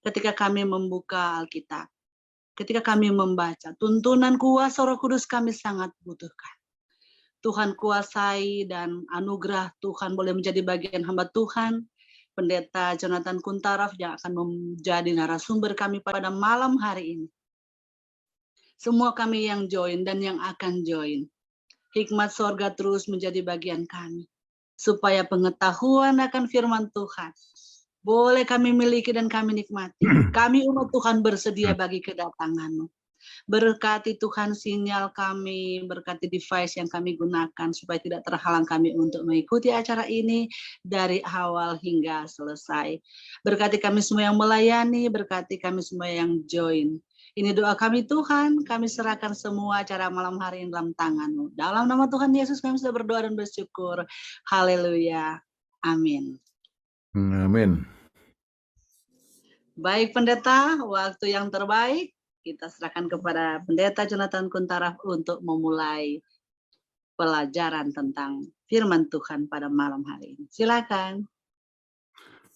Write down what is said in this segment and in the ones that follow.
ketika kami membuka Alkitab, ketika kami membaca, tuntunan kuasa Roh Kudus kami sangat butuhkan. Tuhan kuasai dan anugerah Tuhan boleh menjadi bagian hamba Tuhan, Pendeta Jonathan Kuntaraf yang akan menjadi narasumber kami pada malam hari ini. Semua kami yang join dan yang akan join. Hikmat sorga terus menjadi bagian kami. Supaya pengetahuan akan firman Tuhan boleh kami miliki dan kami nikmati. Kami umat Tuhan bersedia bagi kedatangan-Mu. Berkati Tuhan sinyal kami, berkati device yang kami gunakan supaya tidak terhalang kami untuk mengikuti acara ini dari awal hingga selesai. Berkati kami semua yang melayani, berkati kami semua yang join. Ini doa kami Tuhan, kami serahkan semua acara malam hari ini dalam tangan-Mu. Dalam nama Tuhan Yesus kami sudah berdoa dan bersyukur. Haleluya. Amin. Amin. Baik pendeta, waktu yang terbaik kita serahkan kepada Pendeta Jonathan Kuntaraf untuk memulai pelajaran tentang firman Tuhan pada malam hari ini. Silakan.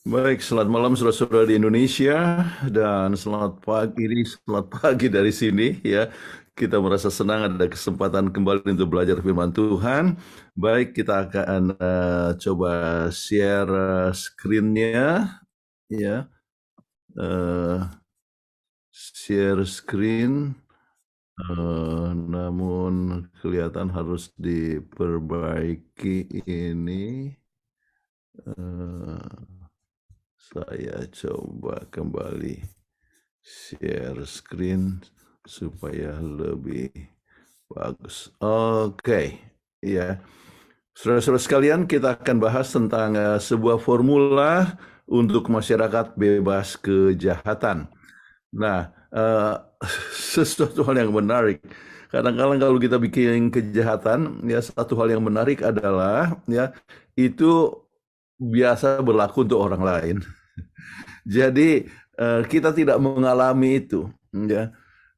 Baik, selamat malam saudara-saudara di Indonesia dan selamat pagi dari sini ya. Kita merasa senang ada kesempatan kembali untuk belajar firman Tuhan. Baik, kita akan coba share screen-nya ya. Share screen, namun kelihatan harus diperbaiki ini. Saya coba kembali share screen supaya lebih bagus. Oke, ya. Saudara-saudara sekalian, kita akan bahas tentang sebuah formula untuk masyarakat bebas kejahatan. Nah, sesuatu hal yang menarik. Kadang-kadang kalau kita bikin kejahatan, ya satu hal yang menarik adalah ya itu biasa berlaku untuk orang lain. Jadi kita tidak mengalami itu, ya.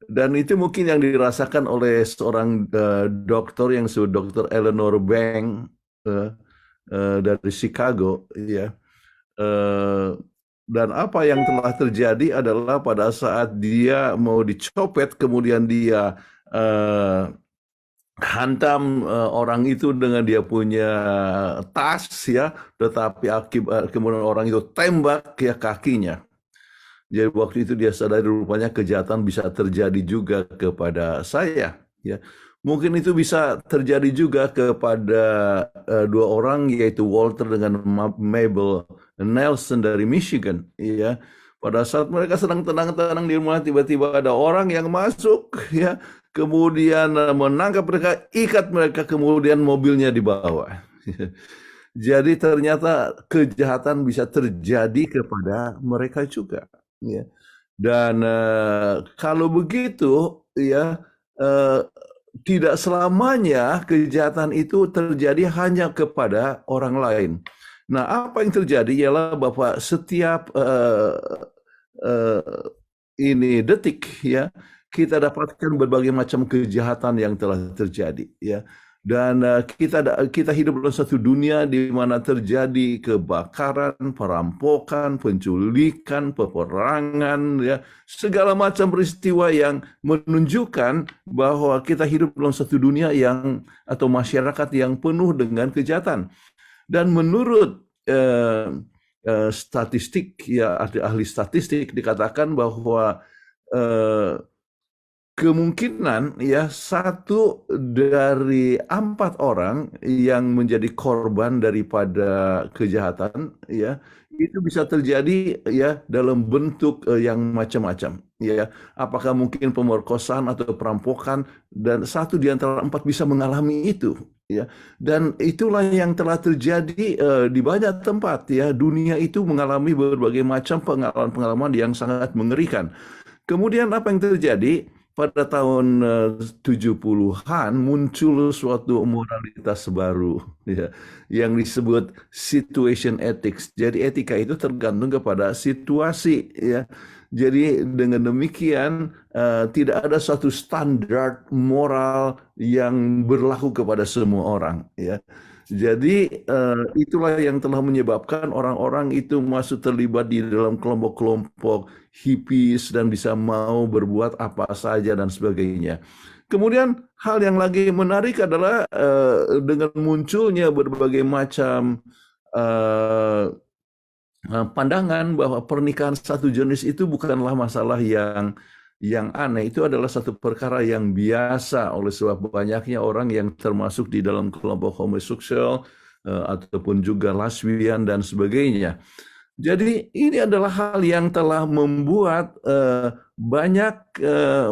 Dan itu mungkin yang dirasakan oleh seorang dokter yang disebut Dr. Eleanor Bang dari Chicago, ya. Dan apa yang telah terjadi adalah pada saat dia mau dicopet, kemudian dia hantam orang itu dengan dia punya tas ya, tetapi akibat kemudian orang itu tembak ya kakinya. Jadi waktu itu dia sadari rupanya kejahatan bisa terjadi juga kepada saya ya. Mungkin itu bisa terjadi juga kepada dua orang, yaitu Walter dengan Mabel Nelson dari Michigan ya. Pada saat mereka sedang tenang-tenang di rumah, tiba-tiba ada orang yang masuk ya, kemudian menangkap mereka, ikat mereka, kemudian mobilnya dibawa. Jadi ternyata kejahatan bisa terjadi kepada mereka juga ya. Dan kalau begitu ya, tidak selamanya kejahatan itu terjadi hanya kepada orang lain. Nah, apa yang terjadi ialah bahwa setiap ini detik ya, kita dapatkan berbagai macam kejahatan yang telah terjadi ya. Dan kita hidup dalam satu dunia di mana terjadi kebakaran, perampokan, penculikan, peperangan, ya, segala macam peristiwa yang menunjukkan bahwa kita hidup dalam satu dunia yang atau masyarakat yang penuh dengan kejahatan. Dan menurut statistik, ya ahli statistik dikatakan bahwa kemungkinan ya 1 dari 4 orang yang menjadi korban daripada kejahatan ya itu bisa terjadi ya dalam bentuk yang macam-macam ya. Apakah mungkin pemerkosaan atau perampokan, dan 1 di antara 4 bisa mengalami itu ya. Dan itulah yang telah terjadi di banyak tempat ya. Dunia itu mengalami berbagai macam pengalaman-pengalaman yang sangat mengerikan. Kemudian apa yang terjadi? Pada tahun 70-an muncul suatu moralitas baru ya, yang disebut situation ethics. Jadi etika itu tergantung kepada situasi ya. Jadi dengan demikian tidak ada satu standar moral yang berlaku kepada semua orang ya. Jadi itulah yang telah menyebabkan orang-orang itu masuk terlibat di dalam kelompok-kelompok hippies dan bisa mau berbuat apa saja dan sebagainya. Kemudian hal yang lagi menarik adalah dengan munculnya berbagai macam eh, pandangan bahwa pernikahan satu jenis itu bukanlah masalah yang aneh, itu adalah satu perkara yang biasa oleh sebab banyaknya orang yang termasuk di dalam kelompok homoseksual ataupun juga lesbian dan sebagainya. Jadi ini adalah hal yang telah membuat banyak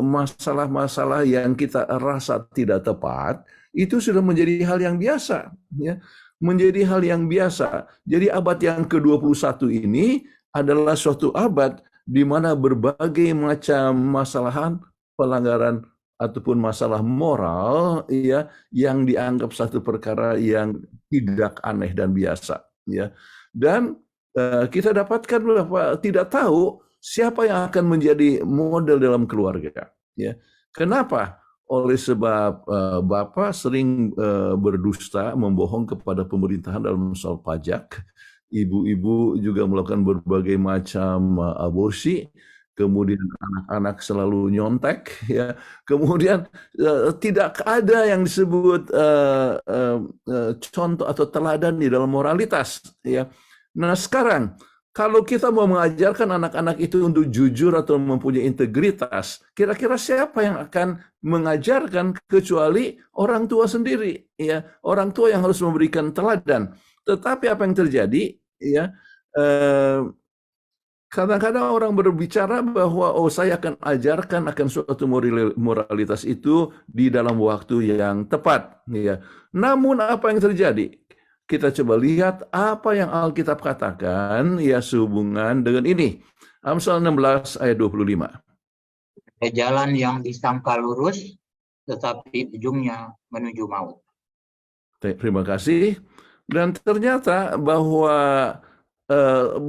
masalah-masalah yang kita rasa tidak tepat itu sudah menjadi hal yang biasa, ya. Menjadi hal yang biasa. Jadi abad yang ke-21 ini adalah suatu abad di mana berbagai macam masalahan, pelanggaran ataupun masalah moral ya yang dianggap satu perkara yang tidak aneh dan biasa, ya. Dan kita dapatkan bahwa tidak tahu siapa yang akan menjadi model dalam keluarga, ya. Kenapa? Oleh sebab Bapak sering berdusta, membohong kepada pemerintahan dalam soal pajak. Ibu-ibu juga melakukan berbagai macam aborsi. Kemudian anak-anak selalu nyontek, ya. Kemudian tidak ada yang disebut contoh atau teladan di dalam moralitas, ya. Nah sekarang, kalau kita mau mengajarkan anak-anak itu untuk jujur atau mempunyai integritas, kira-kira siapa yang akan mengajarkan kecuali orang tua sendiri, ya, orang tua yang harus memberikan teladan. Tetapi apa yang terjadi, ya, kadang-kadang orang berbicara bahwa oh saya akan ajarkan akan suatu moralitas itu di dalam waktu yang tepat, ya. Namun apa yang terjadi? Kita coba lihat apa yang Alkitab katakan ya sehubungan dengan ini. Amsal 16 ayat 25. Jalan yang disangka lurus, tetapi ujungnya menuju maut. Terima kasih. Dan ternyata bahwa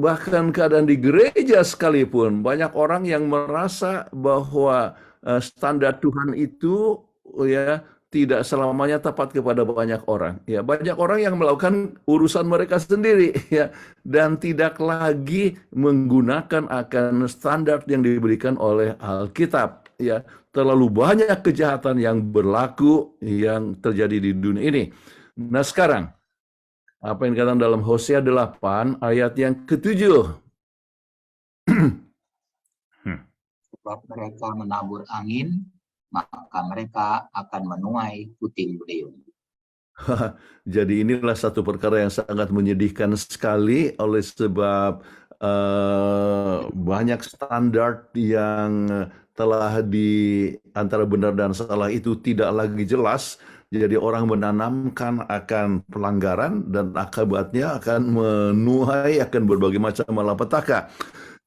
bahkan keadaan di gereja sekalipun, banyak orang yang merasa bahwa standar Tuhan itu ya tidak selamanya tepat kepada banyak orang. Ya, banyak orang yang melakukan urusan mereka sendiri ya dan tidak lagi menggunakan akan standar yang diberikan oleh Alkitab ya. Terlalu banyak kejahatan yang berlaku yang terjadi di dunia ini. Nah, sekarang apa yang dikatakan dalam Hosea 8 ayat yang ke-7. Sebab mereka menabur angin, maka mereka akan menuai puting beliung. Jadi inilah satu perkara yang sangat menyedihkan sekali oleh sebab banyak standar yang telah di antara benar dan salah itu tidak lagi jelas. Jadi orang menanamkan akan pelanggaran dan akibatnya akan menuai akan berbagai macam malapetaka.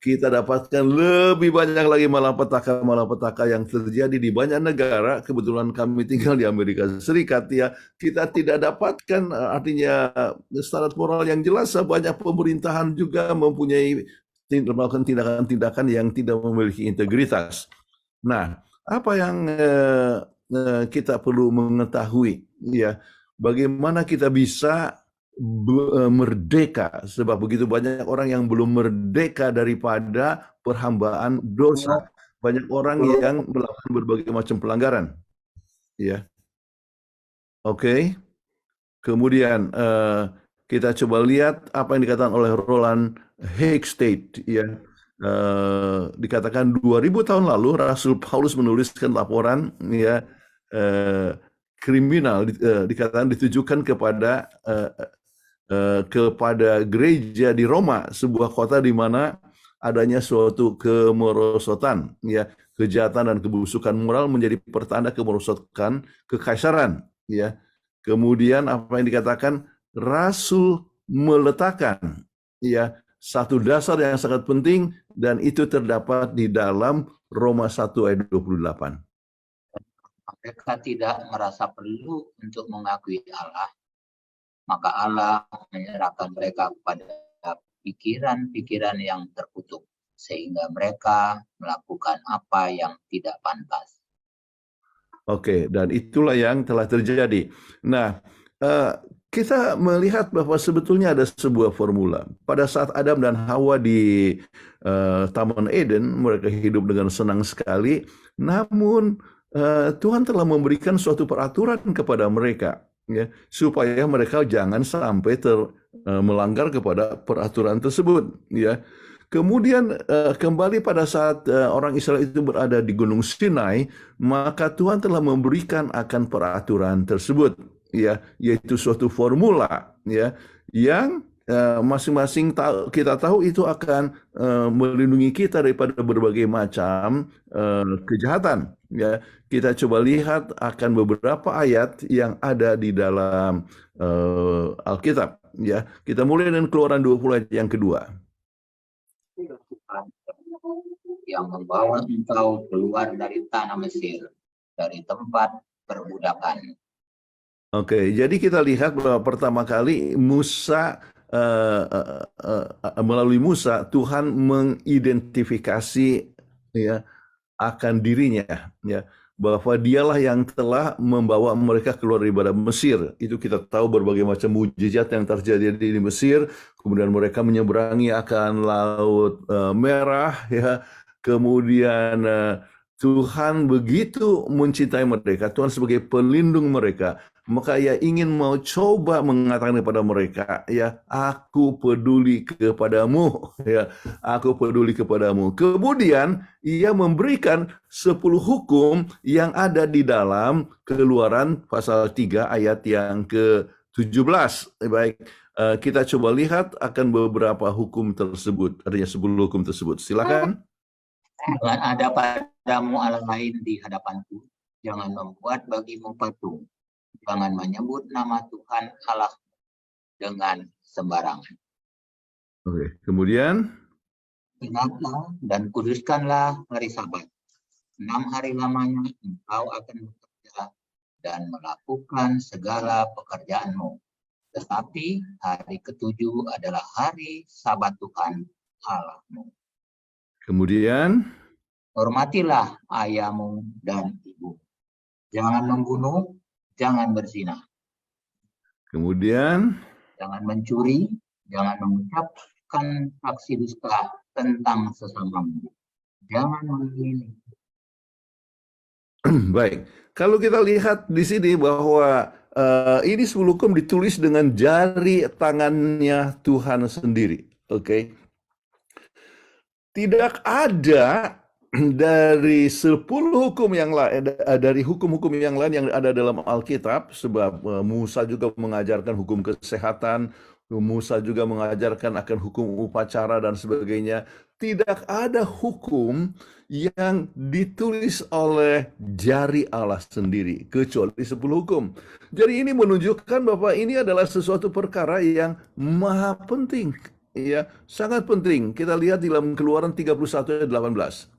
Kita dapatkan lebih banyak lagi malapetaka yang terjadi di banyak negara. Kebetulan kami tinggal di Amerika Serikat ya. Kita tidak dapatkan artinya standar moral yang jelas. Banyak pemerintahan juga mempunyai melakukan tindakan-tindakan yang tidak memiliki integritas. Nah, apa yang kita perlu mengetahui ya, bagaimana kita bisa merdeka, sebab begitu banyak orang yang belum merdeka daripada perhambaan dosa. Banyak orang yang melakukan berbagai macam pelanggaran. Ya. Oke. Kemudian kita coba lihat apa yang dikatakan oleh Roland Hagestad ya. Dikatakan 2000 tahun lalu Rasul Paulus menuliskan laporan ya kriminal dikatakan ditujukan kepada gereja di Roma, sebuah kota di mana adanya suatu kemerosotan, ya, kejahatan dan kebusukan moral menjadi pertanda kemerosotan kekaisaran, ya. Kemudian apa yang dikatakan Rasul meletakkan, ya, satu dasar yang sangat penting dan itu terdapat di dalam Roma 1 ayat 28. Mereka tidak merasa perlu untuk mengakui Allah, maka Allah menyerahkan mereka kepada pikiran-pikiran yang terkutuk, sehingga mereka melakukan apa yang tidak pantas. Oke, dan itulah yang telah terjadi. Nah, kita melihat bahwa sebetulnya ada sebuah formula. Pada saat Adam dan Hawa di Taman Eden, mereka hidup dengan senang sekali. Namun Tuhan telah memberikan suatu peraturan kepada mereka, ya, supaya mereka jangan sampai melanggar kepada peraturan tersebut. Ya. Kemudian kembali pada saat orang Israel itu berada di Gunung Sinai, maka Tuhan telah memberikan akan peraturan tersebut, ya, yaitu suatu formula, ya, yang masing-masing kita tahu itu akan melindungi kita daripada berbagai macam kejahatan. Ya, kita coba lihat akan beberapa ayat yang ada di dalam Alkitab. Ya, kita mulai dengan Keluaran 20 ayat yang kedua. Tuhan yang membawa engkau keluar dari tanah Mesir, dari tempat perbudakan. Oke, jadi kita lihat bahwa pertama kali Musa melalui Musa Tuhan mengidentifikasi, ya, akan dirinya, ya, bahwa dialah yang telah membawa mereka keluar daripada Mesir. Itu kita tahu berbagai macam mujizat yang terjadi di Mesir. Kemudian mereka menyeberangi akan Laut Merah, ya. Kemudian Tuhan begitu mencintai mereka, Tuhan sebagai pelindung mereka, maka Ia ingin mau coba mengatakan kepada mereka, ya, aku peduli kepadamu, ya, aku peduli kepadamu. Kemudian Ia memberikan 10 hukum yang ada di dalam Keluaran pasal 3 ayat yang ke-17. Baik, kita coba lihat akan beberapa hukum tersebut, artinya 10 hukum tersebut. Silakan. Jangan ada padamu Allah lain di hadapanku. Jangan membuat bagimu patung. Jangan menyebut nama Tuhan Allah dengan sembarangan. Oke, kemudian Ingatlah dan kuduskanlah hari Sabat. 6 hari lamanya engkau akan bekerja dan melakukan segala pekerjaanmu. Tetapi hari ke-7 adalah hari Sabat Tuhan Allahmu. Kemudian, hormatilah ayahmu dan ibu. Jangan membunuh, jangan berzina. Kemudian, jangan mencuri, jangan mengucapkan saksi dusta tentang sesamamu. Jangan menghina. baik. Kalau kita lihat di sini bahwa ini 10 hukum ditulis dengan jari tangannya Tuhan sendiri. Oke. Tidak ada dari 10 hukum yang lain, dari hukum-hukum yang lain yang ada dalam Alkitab, sebab Musa juga mengajarkan hukum kesehatan, Musa juga mengajarkan akan hukum upacara dan sebagainya. Tidak ada hukum yang ditulis oleh jari Allah sendiri, kecuali 10 hukum. Jadi ini menunjukkan bahwa ini adalah sesuatu perkara yang maha penting. Ya, sangat penting. Kita lihat di dalam Keluaran 31 ayat 18.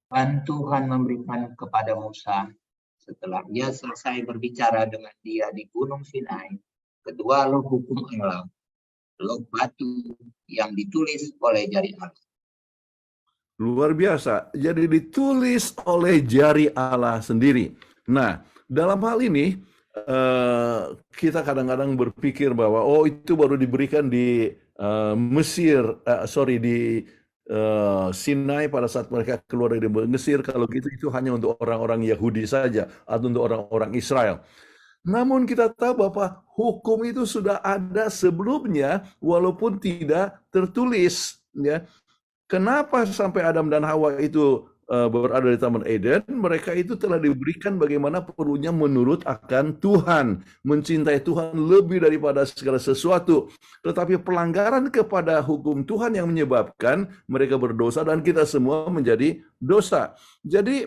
Dan Tuhan memberikan kepada Musa setelah ia selesai berbicara dengan dia di Gunung Sinai, kedua loh hukum Allah, loh batu yang ditulis oleh jari Allah. Luar biasa. Jadi ditulis oleh jari Allah sendiri. Nah, dalam hal ini kita kadang-kadang berpikir bahwa itu baru diberikan di di Sinai pada saat mereka keluar dari Mesir. Kalau gitu itu hanya untuk orang-orang Yahudi saja atau untuk orang-orang Israel. Namun kita tahu bahwa hukum itu sudah ada sebelumnya walaupun tidak tertulis, ya. Kenapa sampai Adam dan Hawa itu berada di Taman Eden? Mereka itu telah diberikan bagaimana perlunya menurut akan Tuhan, mencintai Tuhan lebih daripada segala sesuatu. Tetapi pelanggaran kepada hukum Tuhan yang menyebabkan mereka berdosa dan kita semua menjadi dosa. Jadi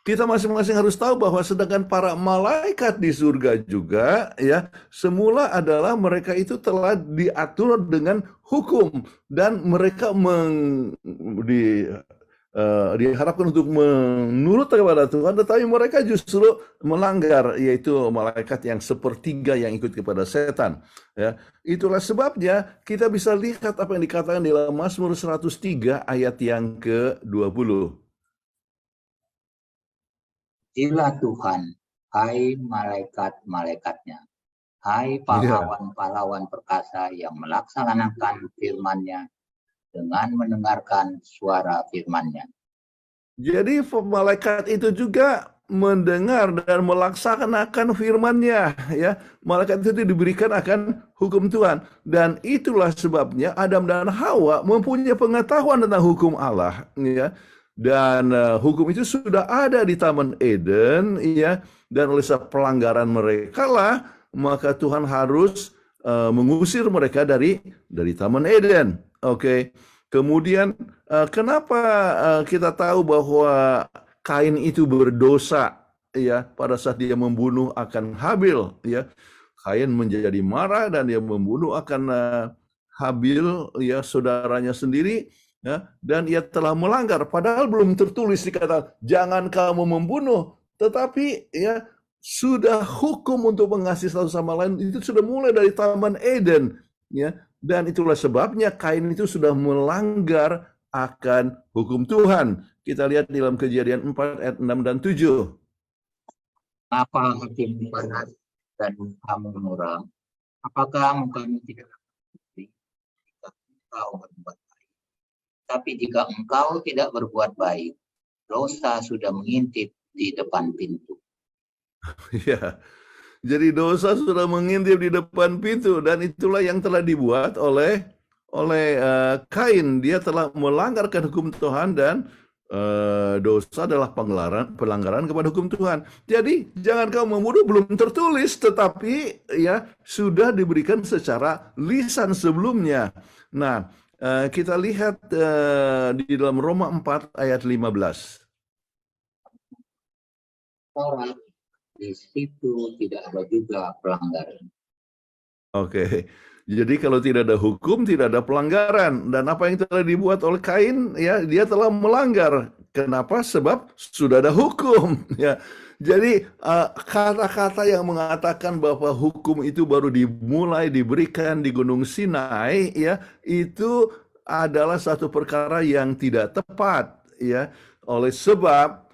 kita masing-masing harus tahu bahwa sedangkan para malaikat di surga juga, ya, semula adalah mereka itu telah diatur dengan hukum dan mereka diharapkan untuk menurut kepada Tuhan, tetapi mereka justru melanggar, yaitu malaikat yang sepertiga yang ikut kepada setan. Ya, itulah sebabnya kita bisa lihat apa yang dikatakan di dalam Mazmur 103 ayat yang ke-20. Pujilah Tuhan, hai malaikat-malaikatnya, hai Iya. pahlawan-pahlawan perkasa yang melaksanakan firman-Nya dengan mendengarkan suara firman-Nya. Jadi malaikat itu juga mendengar dan melaksanakan firman-Nya, ya. Malaikat itu diberikan akan hukum Tuhan, dan itulah sebabnya Adam dan Hawa mempunyai pengetahuan tentang hukum Allah, ya. Dan hukum itu sudah ada di Taman Eden, ya. Dan oleh sebab pelanggaran mereka lah, maka Tuhan harus mengusir mereka dari Taman Eden. Oke. Kemudian kenapa kita tahu bahwa Kain itu berdosa, ya, pada saat dia membunuh akan Habil, ya. Kain menjadi marah dan dia membunuh akan Habil, ya, saudaranya sendiri, ya, dan ia telah melanggar, padahal belum tertulis dikatakan jangan kamu membunuh, tetapi ya sudah hukum untuk mengasihi satu sama lain itu sudah mulai dari Taman Eden, ya. Dan itulah sebabnya Kain itu sudah melanggar akan hukum Tuhan. Kita lihat di dalam Kejadian 4 ayat 6 dan 7. Apa hatimu panas dan kamu muram? Apakah mukamu tidak putih jika engkau berbuat baik? Tapi jika engkau tidak berbuat baik, dosa sudah mengintip di depan pintu. Ya, jadi dosa sudah mengintip di depan pintu, dan itulah yang telah dibuat oleh Kain. Dia telah melanggarkan hukum Tuhan, dan dosa adalah pelanggaran kepada hukum Tuhan. Jadi jangan kamu membunuh belum tertulis, tetapi ya sudah diberikan secara lisan sebelumnya. Nah, kita lihat di dalam Roma 4 ayat 15. Orang di situ tidak ada juga pelanggaran. Oke. Jadi kalau tidak ada hukum, tidak ada pelanggaran. Dan apa yang telah dibuat oleh Kain, ya, dia telah melanggar. Kenapa? Sebab sudah ada hukum. Ya. Jadi kata-kata yang mengatakan bahwa hukum itu baru dimulai diberikan di Gunung Sinai, ya, itu adalah satu perkara yang tidak tepat, ya. Oleh sebab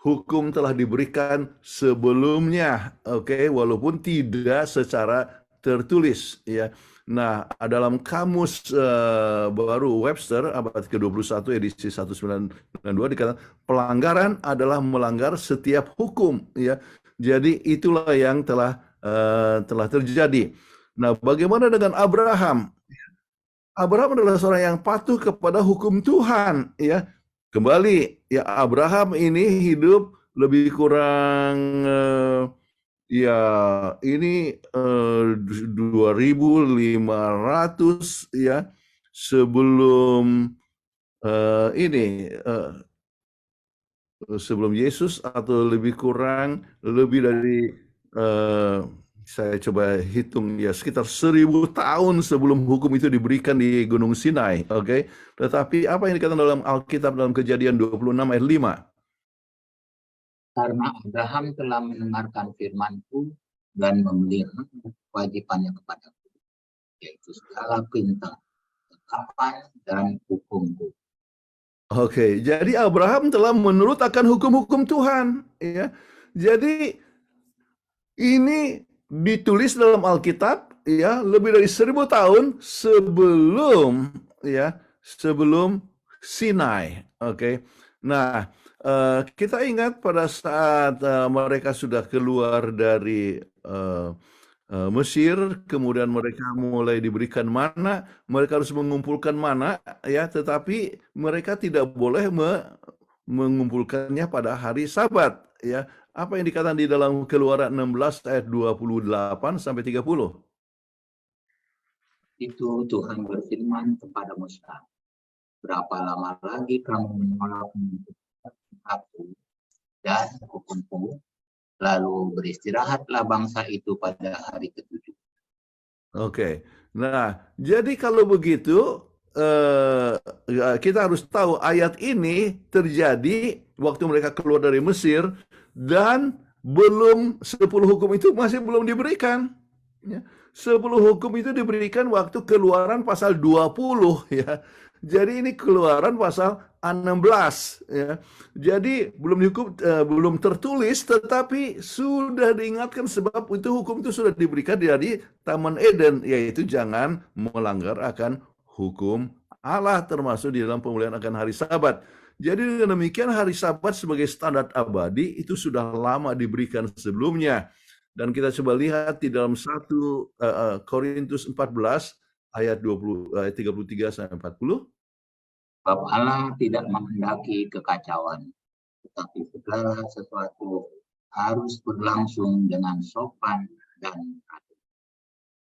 hukum telah diberikan sebelumnya, oke, walaupun tidak secara tertulis, ya. Nah, dalam kamus baru Webster abad ke-21 edisi 1992 dikatakan pelanggaran adalah melanggar setiap hukum, ya. Jadi itulah yang telah terjadi. Nah, bagaimana dengan Abraham? Abraham adalah seorang yang patuh kepada hukum Tuhan, ya. Kembali, ya, Abraham ini hidup lebih kurang ya ini 2500 ya sebelum sebelum Yesus, atau lebih kurang lebih dari saya coba hitung, ya, sekitar 1000 tahun sebelum hukum itu diberikan di Gunung Sinai, oke. Tetapi apa yang dikatakan dalam Alkitab dalam Kejadian 26 ayat 5? Karena Abraham telah mendengarkan firman-Ku dan memelihara kewajibannya kepadaku, yaitu segala perintah, tetapan dan hukum-Ku. Oke, jadi Abraham telah menurut akan hukum-hukum Tuhan, ya. Jadi ini ditulis dalam Alkitab, ya, lebih dari 1000 tahun sebelum, ya, sebelum Sinai, oke. Nah, kita ingat pada saat mereka sudah keluar dari Mesir, kemudian mereka mulai diberikan mana, mereka harus mengumpulkan mana, ya, tetapi mereka tidak boleh mengumpulkannya pada hari Sabat, ya. Apa yang dikatakan di dalam Keluaran 16 ayat 28 sampai 30? Itu Tuhan berfirman kepada Musa, berapa lama lagi kamu menolak Aku dan hukum-Ku, lalu beristirahatlah bangsa itu pada hari ke-7. Oke. Nah, jadi kalau begitu kita harus tahu ayat ini terjadi waktu mereka keluar dari Mesir, dan belum 10 hukum itu masih belum diberikan. Ya. 10 hukum itu diberikan waktu Keluaran pasal 20, ya. Jadi ini Keluaran pasal 16 ya. Jadi belum tertulis tetapi sudah diingatkan sebab itu hukum itu sudah diberikan dari Taman Eden, yaitu jangan melanggar akan hukum Allah termasuk di dalam pemulihan akan hari Sabat. Jadi dengan demikian hari Sabat sebagai standar abadi itu sudah lama diberikan sebelumnya. Dan kita coba lihat di dalam 1 Korintus 14 ayat 33 sampai 40. Sebab Allah tidak menghendaki kekacauan, tetapi segala sesuatu harus berlangsung dengan sopan dan adil.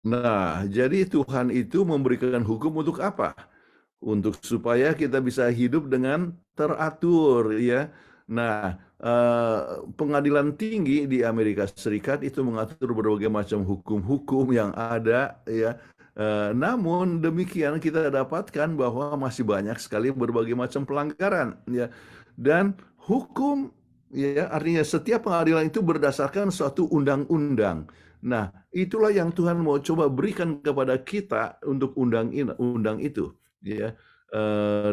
Nah, jadi Tuhan itu memberikan hukum untuk apa? Untuk supaya kita bisa hidup dengan teratur, ya. Nah, pengadilan tinggi di Amerika Serikat itu mengatur berbagai macam hukum-hukum yang ada, ya. Namun demikian kita dapatkan bahwa masih banyak sekali berbagai macam pelanggaran, ya. Dan hukum, ya, artinya setiap pengadilan itu berdasarkan suatu undang-undang. Nah, itulah yang Tuhan mau coba berikan kepada kita untuk undang itu, ya.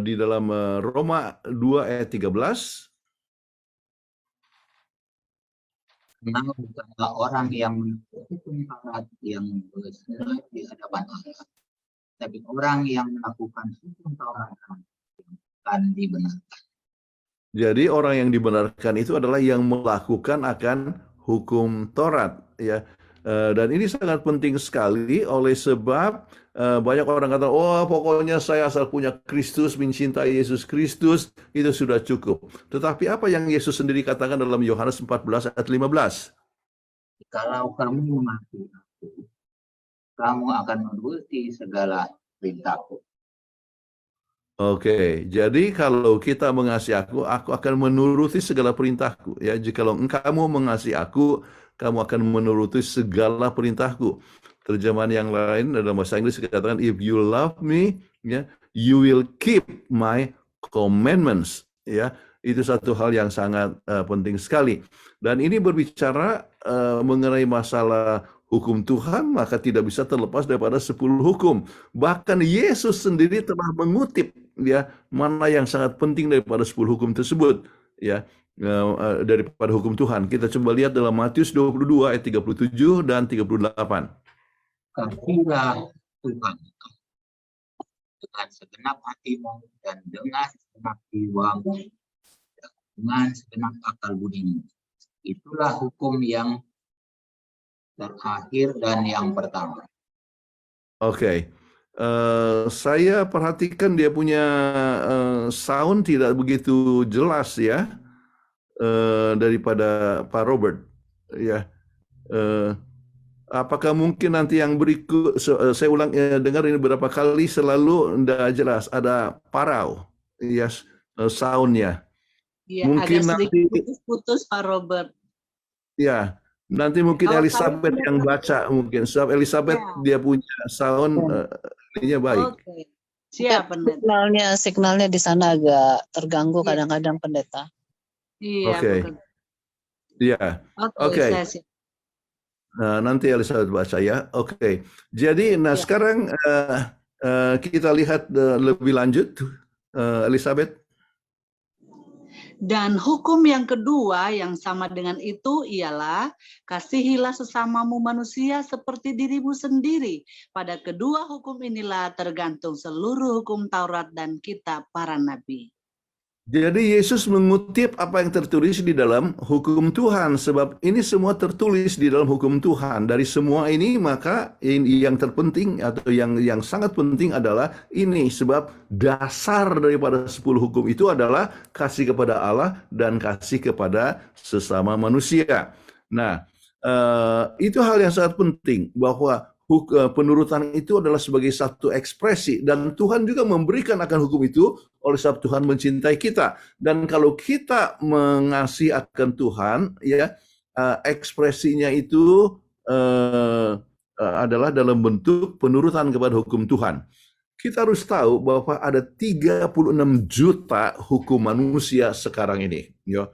Di dalam Roma 2 ayat 13. Karena bukanlah orang yang mengikuti Taurat yang benar di hadapan Allah, tapi orang yang melakukan hukum Taurat akan dibenarkan. Jadi orang yang dibenarkan itu adalah yang melakukan akan hukum Taurat, ya. Dan ini sangat penting sekali oleh sebab banyak orang kata, oh pokoknya saya asal punya Kristus, mencintai Yesus Kristus, itu sudah cukup. Tetapi apa yang Yesus sendiri katakan dalam Yohanes 14 ayat 15? Kalau kamu mengasihi aku, kamu akan menuruti segala perintahku. Oke, jadi kalau kita mengasihi aku akan menuruti segala perintahku. Ya, jikalau kamu mengasihi aku, kamu akan menuruti segala perintahku. Terjemahan yang lain dalam bahasa Inggris dikatakan, if you love me, ya, you will keep my commandments. Ya, itu satu hal yang sangat penting sekali. Dan ini berbicara mengenai masalah hukum Tuhan, maka tidak bisa terlepas daripada 10 hukum. Bahkan Yesus sendiri telah mengutip, ya, mana yang sangat penting daripada 10 hukum tersebut, ya, daripada hukum Tuhan. Kita coba lihat dalam Matius 22 ayat 37 dan 38. Kasihilah Tuhan dengan segenap hatimu dan dengan segenap jiwamu, dengan segenap akal budimu. Itulah hukum yang terakhir dan yang pertama. Oke. Saya perhatikan dia punya sound tidak begitu jelas, ya, daripada Pak Robert, ya. Apakah mungkin nanti yang berikut saya ulang, dengar ini beberapa kali selalu tidak jelas, ada parau, ya, soundnya. Ya, mungkin agak nanti putus-putus Pak Robert. Ya, nanti mungkin Kalau Elizabeth saya- yang baca mungkin. Sebab Elizabeth dia punya sound ininya baik. Oke, siap pendeta. Signalnya di sana agak terganggu Iya. kadang-kadang pendeta. Iya, Oke. betul. Iya. Oke. Saya siap. Nah, nanti Elizabeth baca, ya. Oke. Jadi, nah, Ya. sekarang kita lihat lebih lanjut, Elizabeth. Dan hukum yang kedua yang sama dengan itu ialah kasihilah sesamamu manusia seperti dirimu sendiri. Pada kedua hukum inilah tergantung seluruh hukum Taurat dan kitab para nabi. Jadi Yesus mengutip apa yang tertulis di dalam hukum Tuhan, sebab ini semua tertulis di dalam hukum Tuhan. Dari semua ini maka yang terpenting atau yang sangat penting adalah ini, sebab dasar daripada 10 hukum itu adalah kasih kepada Allah dan kasih kepada sesama manusia. Nah, itu hal yang sangat penting, bahwa penurutan itu adalah sebagai satu ekspresi, dan Tuhan juga memberikan akan hukum itu oleh sebab Tuhan mencintai kita. Dan kalau kita mengasihi akan Tuhan, ya, ekspresinya itu adalah dalam bentuk penurutan kepada hukum Tuhan. Kita harus tahu bahwa ada 36 juta hukum manusia sekarang ini, ya.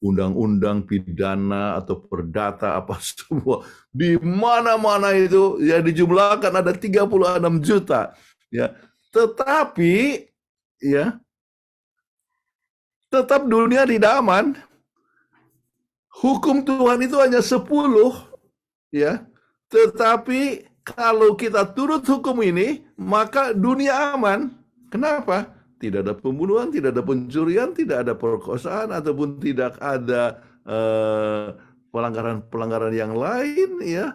Undang-undang pidana atau perdata apa semua di mana-mana itu ya dijumlahkan ada 36 juta, ya. Tetapi ya, tetap dunia tidak aman. Hukum Tuhan itu hanya 10, ya. Tetapi kalau kita turut hukum ini, maka dunia aman. Kenapa? Tidak ada pembunuhan, tidak ada pencurian, tidak ada perkosaan, ataupun tidak ada pelanggaran-pelanggaran yang lain, ya.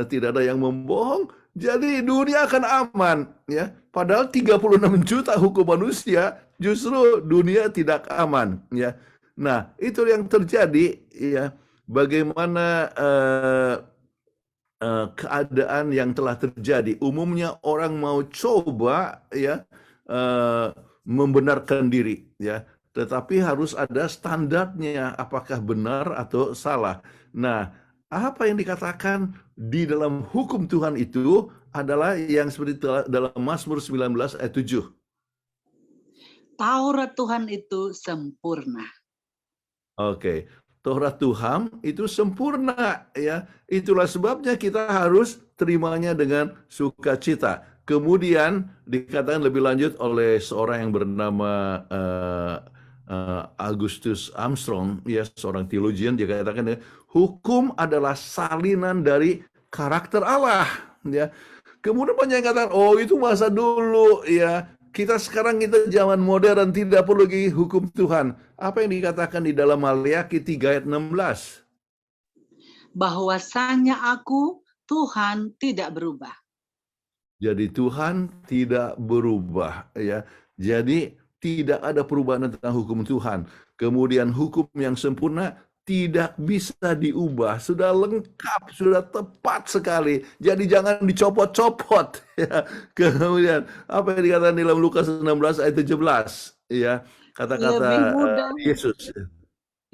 Tidak ada yang membohong. Jadi dunia akan aman, ya. Padahal 36 juta hukum manusia, justru dunia tidak aman, ya. Nah, itu yang terjadi, ya. Bagaimana keadaan yang telah terjadi. Umumnya orang mau coba, ya, membenarkan diri, ya. Tetapi harus ada standarnya, apakah benar atau salah. Nah, apa yang dikatakan di dalam hukum Tuhan itu adalah yang seperti dalam Mazmur 19 ayat 7. Taurat Tuhan itu sempurna. Oke, Taurat Tuhan itu sempurna, ya. Itulah sebabnya kita harus terimanya dengan sukacita. Kemudian dikatakan lebih lanjut oleh seorang yang bernama Augustus Armstrong, ya, seorang theologian, dia katakan hukum adalah salinan dari karakter Allah, ya. Kemudian banyak yang katakan, oh itu masa dulu, ya. Kita sekarang kita zaman modern, tidak perlu lagi hukum Tuhan. Apa yang dikatakan di dalam Maleakhi 3 ayat 16? Bahwasanya aku, Tuhan, tidak berubah. Jadi Tuhan tidak berubah, ya. Jadi tidak ada perubahan tentang hukum Tuhan. Kemudian hukum yang sempurna tidak bisa diubah, sudah lengkap, sudah tepat sekali. Jadi jangan dicopot-copot, ya. Kemudian apa yang dikatakan dalam Lukas 16 ayat 17, ya, kata-kata Lebih mudah. Yesus.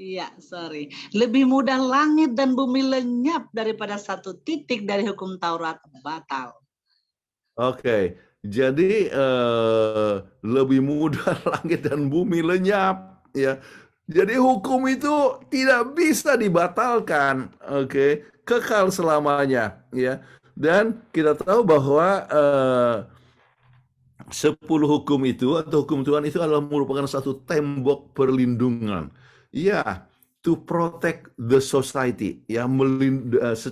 Iya, sorry. Lebih mudah langit dan bumi lenyap daripada satu titik dari hukum Taurat batal. Oke, jadi lebih mudah langit dan bumi lenyap, ya. Jadi hukum itu tidak bisa dibatalkan, oke, kekal selamanya, ya. Dan kita tahu bahwa 10 hukum itu atau hukum Tuhan itu adalah merupakan satu tembok perlindungan, ya, to protect the society, ya,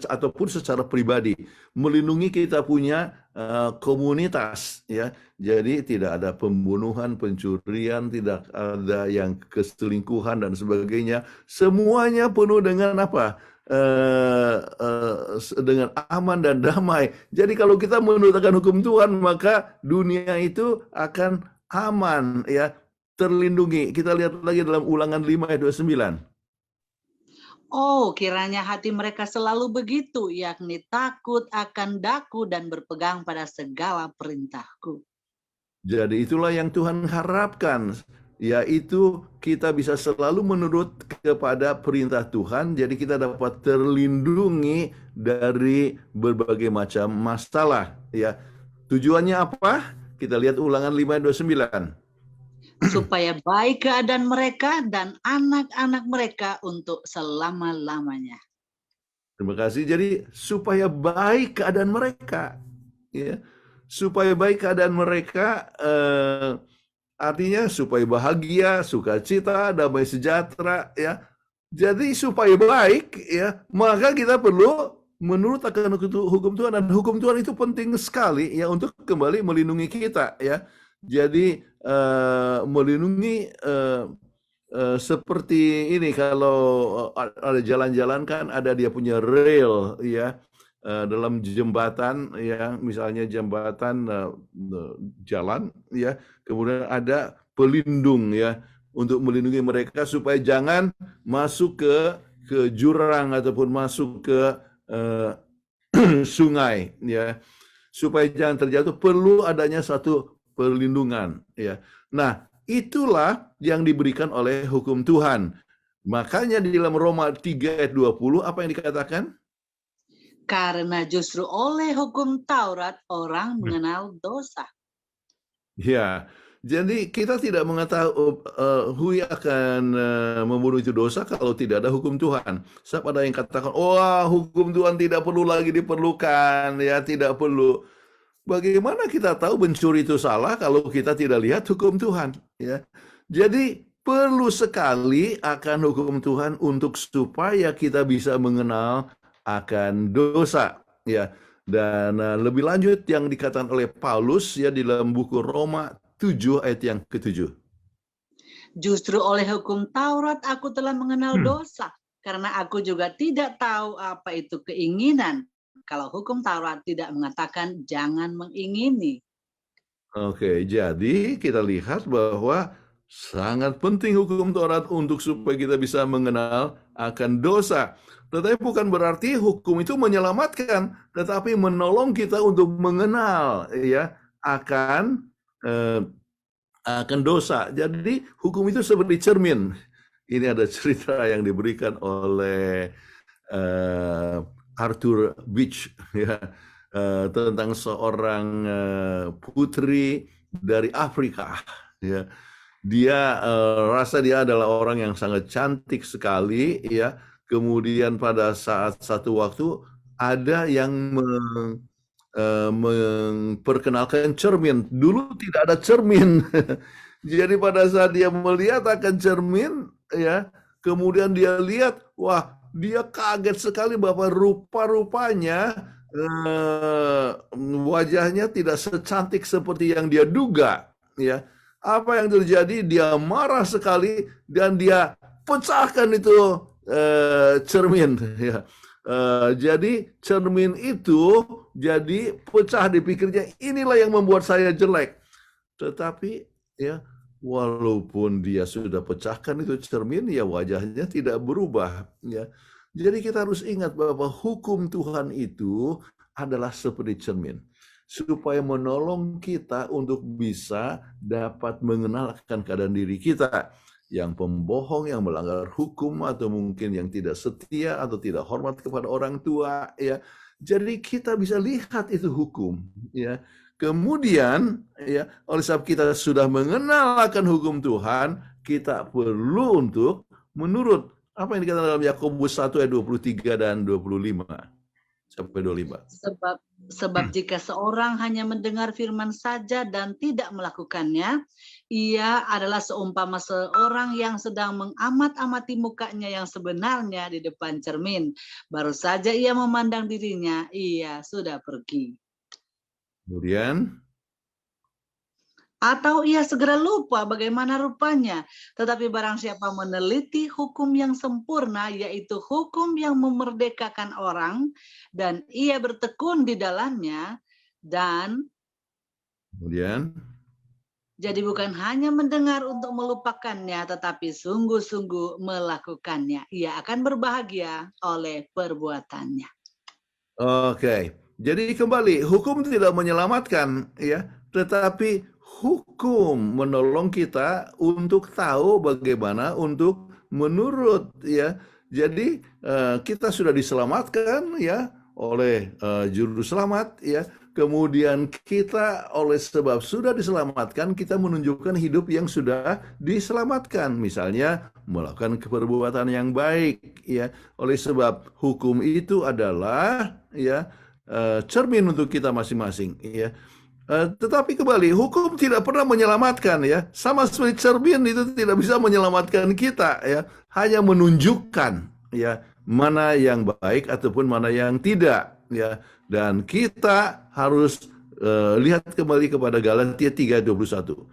ataupun secara pribadi melindungi kita punya komunitas, ya. Jadi tidak ada pembunuhan, pencurian, tidak ada yang keselingkuhan dan sebagainya. Semuanya penuh dengan apa? Dengan aman dan damai. Jadi kalau kita menurutkan hukum Tuhan, maka dunia itu akan aman, ya, terlindungi. Kita lihat lagi dalam Ulangan 5 ayat 29. Oh, kiranya hati mereka selalu begitu, yakni takut akan daku dan berpegang pada segala perintahku. Jadi itulah yang Tuhan harapkan, yaitu kita bisa selalu menurut kepada perintah Tuhan, jadi kita dapat terlindungi dari berbagai macam masalah, ya. Tujuannya apa? Kita lihat Ulangan 5 ayat 29. Supaya baik keadaan mereka dan anak-anak mereka untuk selama-lamanya. Terima kasih. Jadi supaya baik keadaan mereka, ya, supaya baik keadaan mereka, artinya supaya bahagia, sukacita, damai sejahtera, ya. Jadi supaya baik, ya, maka kita perlu menurut akan hukum Tuhan, dan hukum Tuhan itu penting sekali, ya, untuk kembali melindungi kita, ya. Jadi melindungi seperti ini, kalau ada jalan-jalan kan ada dia punya rail, ya, dalam jembatan, ya, misalnya jembatan jalan, ya, kemudian ada pelindung, ya, untuk melindungi mereka supaya jangan masuk ke jurang ataupun masuk ke sungai, ya, supaya jangan terjatuh, perlu adanya satu perlindungan, ya. Nah, itulah yang diberikan oleh hukum Tuhan. Makanya di dalam Roma 3 ayat 20 apa yang dikatakan? Karena justru oleh hukum Taurat orang mengenal dosa. Ya, jadi kita tidak mengetahui akan membunuh itu dosa kalau tidak ada hukum Tuhan. Sebab ada yang katakan, wah, hukum Tuhan tidak perlu lagi diperlukan, ya, tidak perlu. bagaimana kita tahu mencuri itu salah kalau kita tidak lihat hukum Tuhan? Ya, jadi perlu sekali akan hukum Tuhan untuk supaya kita bisa mengenal akan dosa. Ya, dan lebih lanjut yang dikatakan oleh Paulus ya di dalam buku Roma 7 ayat yang ke-7. Justru oleh hukum Taurat aku telah mengenal dosa, karena aku juga tidak tahu apa itu keinginan. Kalau hukum Taurat tidak mengatakan jangan mengingini. Oke, jadi kita lihat bahwa sangat penting hukum Taurat untuk supaya kita bisa mengenal akan dosa. Tetapi bukan berarti hukum itu menyelamatkan, tetapi menolong kita untuk mengenal ya akan dosa. Jadi hukum itu seperti cermin. Ini ada cerita yang diberikan oleh Arthur Beach ya, tentang seorang putri dari Afrika. Ya. Dia rasa dia adalah orang yang sangat cantik sekali. Ya. Kemudian pada saat satu waktu ada yang memperkenalkan cermin. Dulu tidak ada cermin. Jadi pada saat dia melihat akan cermin, ya, kemudian dia lihat, wah, dia kaget sekali bahwa rupa-rupanya wajahnya tidak secantik seperti yang dia duga. Ya, apa yang terjadi? Dia marah sekali dan dia pecahkan itu cermin. Ya. Jadi cermin itu jadi pecah di pikirnya, inilah yang membuat saya jelek. Tetapi ya walaupun dia sudah pecahkan itu cermin, ya wajahnya tidak berubah. Ya. Jadi kita harus ingat bahwa hukum Tuhan itu adalah seperti cermin, supaya menolong kita untuk bisa dapat mengenalkan keadaan diri kita. Yang pembohong, yang melanggar hukum, atau mungkin yang tidak setia atau tidak hormat kepada orang tua, ya. Jadi kita bisa lihat itu hukum, ya. Kemudian, ya, oleh sebab kita sudah mengenal akan hukum Tuhan, kita perlu untuk menurut apa yang dikatakan dalam Yakobus 1 ayat 23 dan 25 sampai 25. Sebab jika seorang hanya mendengar firman saja dan tidak melakukannya, ia adalah seumpama seorang yang sedang mengamat-amati mukanya yang sebenarnya di depan cermin. Baru saja ia memandang dirinya, ia sudah pergi. Kemudian, atau ia segera lupa bagaimana rupanya. Tetapi barang siapa meneliti hukum yang sempurna, yaitu hukum yang memerdekakan orang, dan ia bertekun di dalamnya, dan kemudian, jadi bukan hanya mendengar untuk melupakannya, tetapi sungguh-sungguh melakukannya. Ia akan berbahagia oleh perbuatannya. Oke. Jadi kembali, hukum tidak menyelamatkan, ya, tetapi hukum menolong kita untuk tahu bagaimana untuk menurut, ya. Jadi kita sudah diselamatkan, ya, oleh juru selamat, ya. Kemudian kita oleh sebab sudah diselamatkan, kita menunjukkan hidup yang sudah diselamatkan. Misalnya melakukan perbuatan yang baik, ya. Oleh sebab hukum itu adalah, ya, cermin untuk kita masing-masing, ya. Tetapi kembali, hukum tidak pernah menyelamatkan, ya. Sama seperti cermin itu tidak bisa menyelamatkan kita, ya. Hanya menunjukkan, ya, mana yang baik ataupun mana yang tidak, ya. Dan kita harus lihat kembali kepada Galatia 3:21.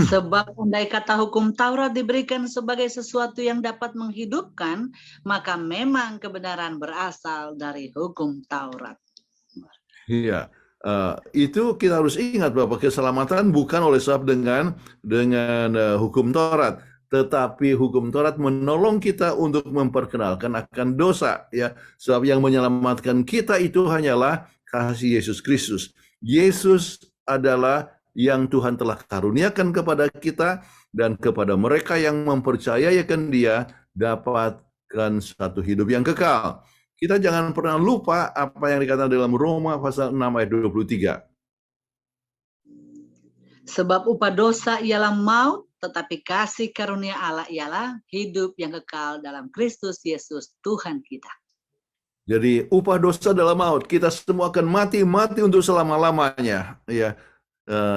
Sebab andai kata hukum Taurat diberikan sebagai sesuatu yang dapat menghidupkan, maka memang kebenaran berasal dari hukum Taurat. Iya, itu kita harus ingat bahwa keselamatan bukan oleh sebab dengan hukum Taurat, tetapi hukum Taurat menolong kita untuk memperkenalkan akan dosa, ya. Sebab yang menyelamatkan kita itu hanyalah kasih Yesus Kristus. Yesus adalah yang Tuhan telah karuniakan kepada kita, dan kepada mereka yang mempercayai akan Dia dapatkan satu hidup yang kekal. Kita jangan pernah lupa apa yang dikatakan dalam Roma pasal 6 ayat 23. Sebab upah dosa ialah maut, tetapi kasih karunia Allah ialah hidup yang kekal dalam Kristus Yesus Tuhan kita. Jadi upah dosa adalah maut. Kita semua akan mati untuk selama-lamanya. Ya,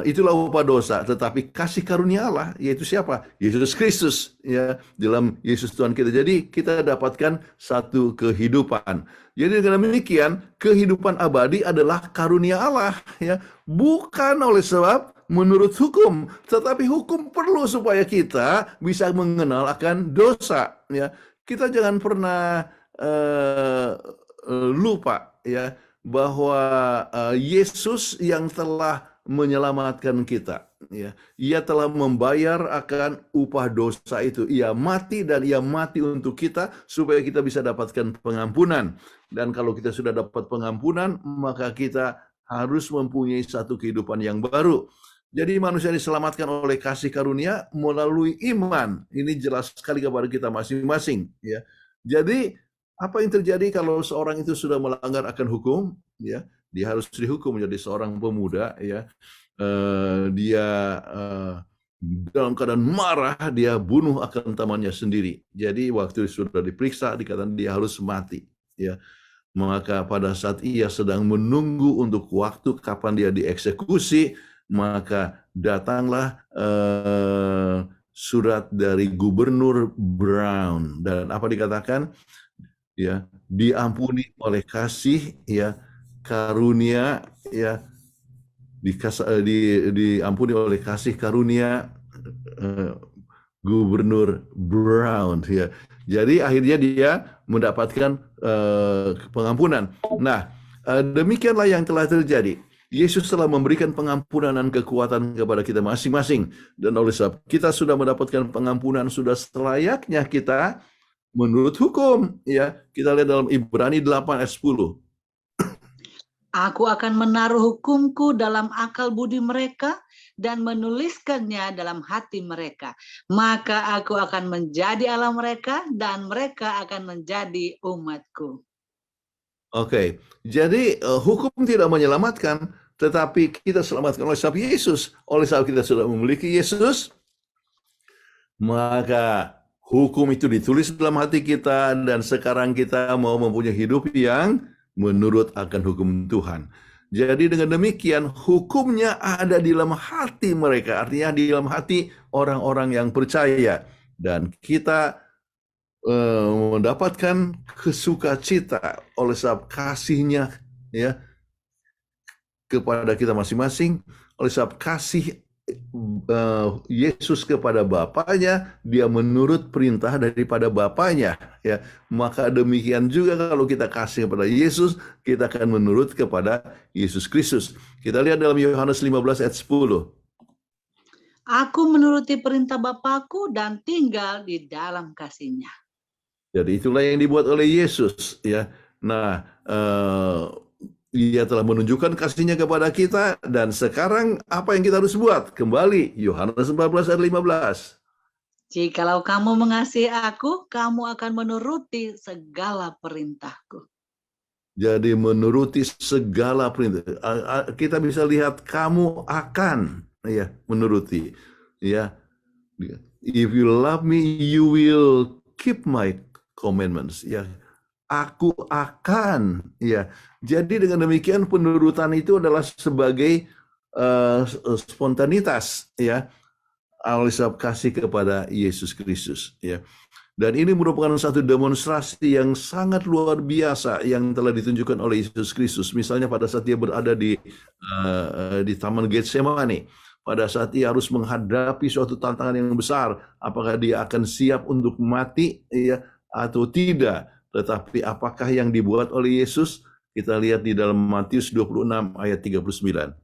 itulah upah dosa. Tetapi kasih karunia Allah, yaitu siapa? Yesus Kristus. Ya, dalam Yesus Tuhan kita. Jadi kita dapatkan satu kehidupan. Jadi dengan demikian kehidupan abadi adalah karunia Allah. Ya, bukan oleh sebab menurut hukum, tetapi hukum perlu supaya kita bisa mengenal akan dosa. Ya, kita jangan pernah lupa ya bahwa Yesus yang telah menyelamatkan kita ya. Ia telah membayar akan upah dosa itu. Ia mati dan ia mati untuk kita supaya kita bisa dapatkan pengampunan. Dan kalau kita sudah dapat pengampunan, maka kita harus mempunyai satu kehidupan yang baru. Jadi manusia diselamatkan oleh kasih karunia melalui iman. Ini jelas sekali kepada kita masing-masing ya. Jadi apa yang terjadi kalau seorang itu sudah melanggar akan hukum? Ya, dia harus dihukum menjadi seorang pemuda. Ya, dia dalam keadaan marah, dia bunuh akan temannya sendiri. Jadi waktu sudah diperiksa, dikatakan dia harus mati. Ya, maka pada saat ia sedang menunggu untuk waktu kapan dia dieksekusi, maka datanglah surat dari Gubernur Brown dan apa dikatakan? Ya, diampuni oleh kasih ya karunia ya diampuni oleh kasih karunia Gubernur Brown ya. Jadi akhirnya dia mendapatkan pengampunan. Nah, demikianlah yang telah terjadi. Yesus telah memberikan pengampunan dan kekuatan kepada kita masing-masing, dan oleh sebab kita sudah mendapatkan pengampunan, sudah selayaknya kita menurut hukum ya. Kita lihat dalam Ibrani 8 ayat 10. Aku akan menaruh hukumku dalam akal budi mereka dan menuliskannya dalam hati mereka. Maka aku akan menjadi Allah mereka dan mereka akan menjadi umatku. Oke, jadi hukum tidak menyelamatkan, tetapi kita selamatkan oleh sebab Yesus. Oleh sebab kita sudah memiliki Yesus, maka hukum itu ditulis dalam hati kita, dan sekarang kita mau mempunyai hidup yang menurut akan hukum Tuhan. Jadi dengan demikian hukumnya ada di dalam hati mereka, artinya di dalam hati orang-orang yang percaya, dan kita mendapatkan kesukacita oleh sebab kasihnya ya kepada kita masing-masing, oleh sebab kasih Yesus kepada Bapaknya, dia menurut perintah daripada Bapaknya ya. Maka demikian juga kalau kita kasih kepada Yesus, kita akan menurut kepada Yesus Kristus. Kita lihat dalam Yohanes 15 ayat 10. Aku menuruti perintah Bapakku dan tinggal di dalam kasih-Nya. Jadi itulah yang dibuat oleh Yesus ya. Nah, dia telah menunjukkan kasih-Nya kepada kita, dan sekarang apa yang kita harus buat? Kembali Yohanes 14 ayat 15. Jikalau kamu mengasihi aku, kamu akan menuruti segala perintahku. Jadi menuruti segala perintah. Kita bisa lihat kamu akan ya menuruti ya. If you love me, you will keep my commandments ya. Aku akan ya. Jadi dengan demikian penurutan itu adalah sebagai spontanitas ya, oleh sebab kasih kepada Yesus Kristus ya. Dan ini merupakan satu demonstrasi yang sangat luar biasa yang telah ditunjukkan oleh Yesus Kristus. Misalnya pada saat dia berada di Taman Getsemani, pada saat dia harus menghadapi suatu tantangan yang besar, apakah dia akan siap untuk mati ya atau tidak. Tetapi apakah yang dibuat oleh Yesus? Kita lihat di dalam Matius 26 ayat 39.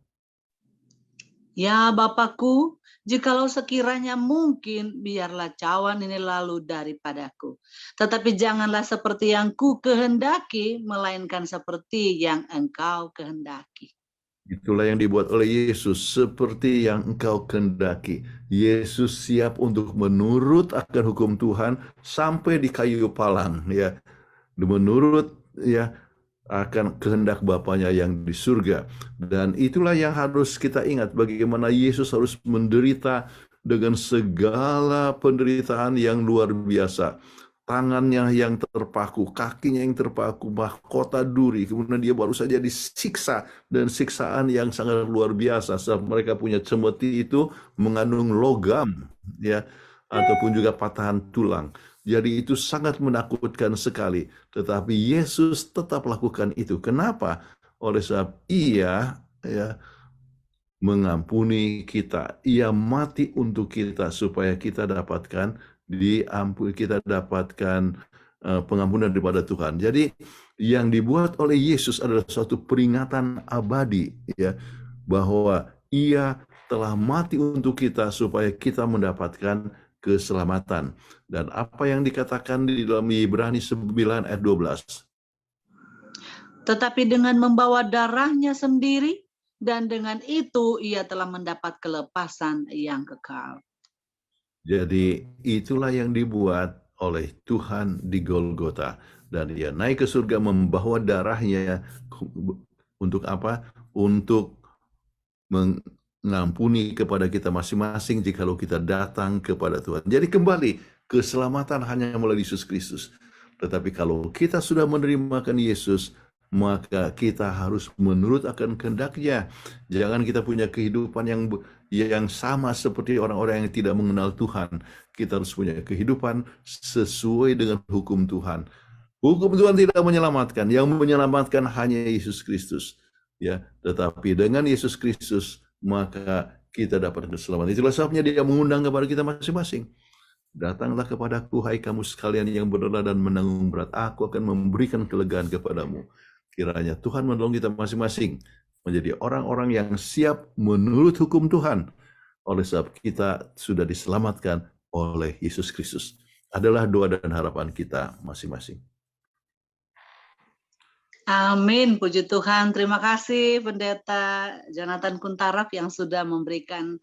Ya Bapakku, jikalau sekiranya mungkin, biarlah cawan ini lalu daripadaku. Tetapi janganlah seperti yang ku kehendaki, melainkan seperti yang Engkau kehendaki. Itulah yang dibuat oleh Yesus, seperti yang Engkau kehendaki. Yesus siap untuk menurut akan hukum Tuhan sampai di kayu palang ya. Menurut ya akan kehendak Bapaknya yang di surga. Dan itulah yang harus kita ingat, bagaimana Yesus harus menderita dengan segala penderitaan yang luar biasa. tangannya yang terpaku, kakinya yang terpaku, mahkota duri, kemudian dia baru saja disiksa, dan siksaan yang sangat luar biasa. Sebab mereka punya cemeti itu mengandung logam, ya, ataupun juga patahan tulang. Jadi itu sangat menakutkan sekali. Tetapi Yesus tetap lakukan itu. Kenapa? Oleh sebab Ia, ya, mengampuni kita. Ia mati untuk kita supaya kita dapatkan kita dapatkan pengampunan daripada Tuhan. Jadi yang dibuat oleh Yesus adalah suatu peringatan abadi, ya, bahwa Ia telah mati untuk kita supaya kita mendapatkan keselamatan. Dan apa yang dikatakan di dalam Ibrani 9 ayat 12. Tetapi dengan membawa darahnya sendiri, dan dengan itu ia telah mendapat kelepasan yang kekal. Jadi itulah yang dibuat oleh Tuhan di Golgota. Dan Ia naik ke surga membawa darahnya untuk apa? Untuk mengampuni kepada kita masing-masing jikalau kita datang kepada Tuhan. Jadi kembali, keselamatan hanya melalui Yesus Kristus. Tetapi kalau kita sudah menerimakan Yesus, maka kita harus menurut akan kehendak-Nya. Jangan kita punya kehidupan yang sama seperti orang-orang yang tidak mengenal Tuhan. Kita harus punya kehidupan sesuai dengan hukum Tuhan. Hukum Tuhan tidak menyelamatkan. Yang menyelamatkan hanya Yesus Kristus. Ya, tetapi dengan Yesus Kristus maka kita dapat keselamatan. Itulah sebabnya Dia mengundang kepada kita masing-masing. Datanglah kepadaku, hai kamu sekalian yang berlelah dan menanggung berat. Aku akan memberikan kelegaan kepadamu. Kiranya Tuhan menolong kita masing-masing menjadi orang-orang yang siap menurut hukum Tuhan. Oleh sebab kita sudah diselamatkan oleh Yesus Kristus. Adalah doa dan harapan kita masing-masing. Amin, puji Tuhan. Terima kasih Pendeta Jonathan Kuntaraf yang sudah memberikan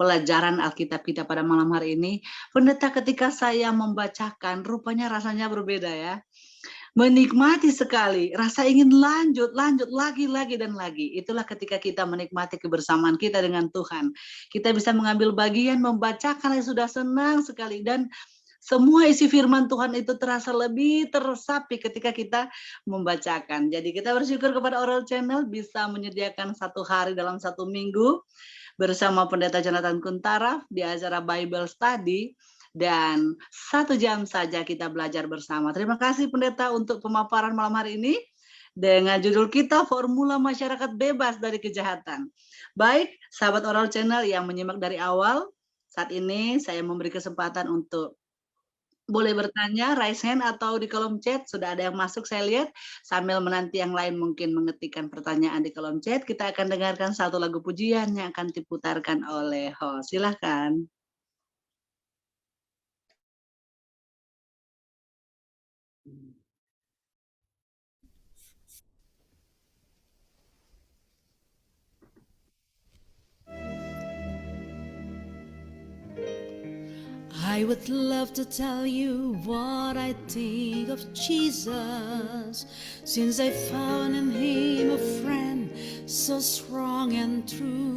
pelajaran Alkitab kita pada malam hari ini. Pendeta, ketika saya membacakan, rupanya rasanya berbeda ya. Menikmati sekali, rasa ingin lanjut lagi dan lagi. Itulah ketika kita menikmati kebersamaan kita dengan Tuhan. Kita bisa mengambil bagian, membacakan, sudah senang sekali. Dan semua isi firman Tuhan itu terasa lebih teresapi ketika kita membacakan. Jadi kita bersyukur kepada Oral Channel bisa menyediakan 1 hari dalam 1 minggu bersama Pendeta Jonathan Kuntaraf di acara Bible Study. Dan 1 jam saja kita belajar bersama. Terima kasih Pendeta untuk pemaparan malam hari ini dengan judul kita Formula Masyarakat Bebas dari Kejahatan. Baik, sahabat Oral Channel yang menyimak dari awal, saat ini saya memberi kesempatan untuk boleh bertanya, raise hand atau di kolom chat. Sudah ada yang masuk saya lihat. Sambil menanti yang lain mungkin mengetikkan pertanyaan di kolom chat, kita akan dengarkan 1 lagu pujian yang akan diputarkan oleh host. Silahkan. I would love to tell you what I think of Jesus, since I found in Him a friend so strong and true.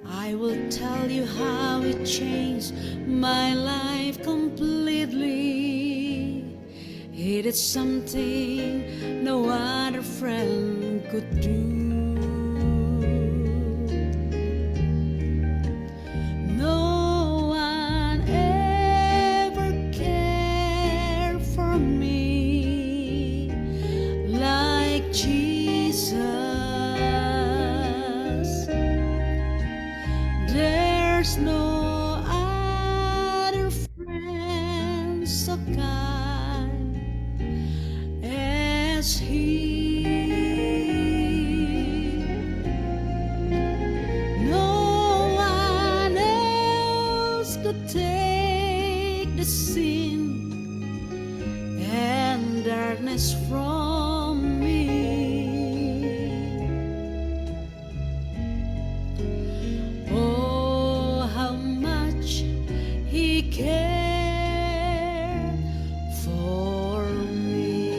I will tell you how it changed my life completely. It is something no other friend could do. No other friend so kind as He. No one else could take the sin and darkness from me. Care for me.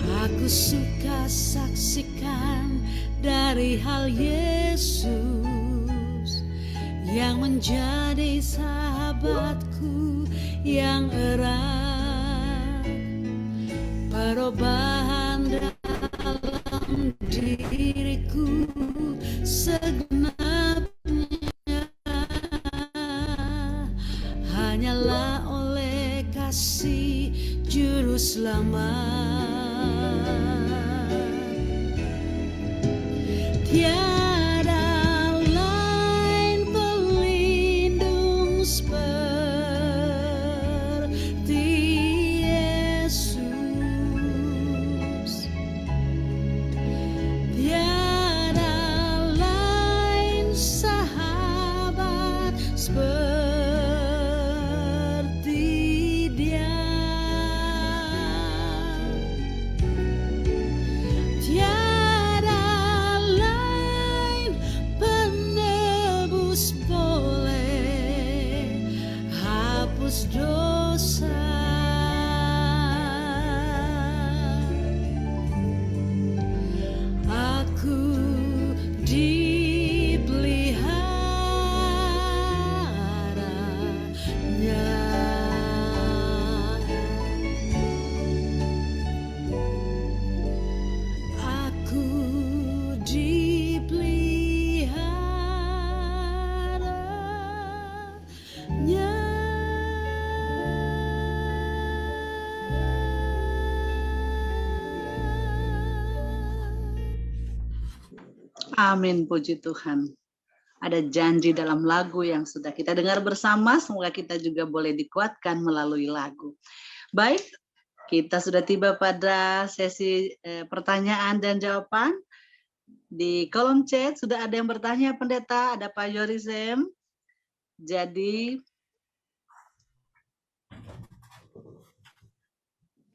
Aku suka saksikan dari hal Yesus yang menjadi sahabatku yang erat, perubahan dalam diriku segenapnya hanyalah oleh kasih Juru Selamat. Tiada lain pelindung seperti Yesus. Tiada lain sahabat seperti Dia. Tiada lain penebus boleh hapus dosa. Aku dipeliharanya. Aku dipeliharanya. Amin, puji Tuhan. Ada janji dalam lagu yang sudah kita dengar bersama, semoga kita juga boleh dikuatkan melalui lagu. Baik, kita sudah tiba pada sesi pertanyaan dan jawaban. Di kolom chat sudah ada yang bertanya, Pendeta, ada Pak Yorisem. Jadi,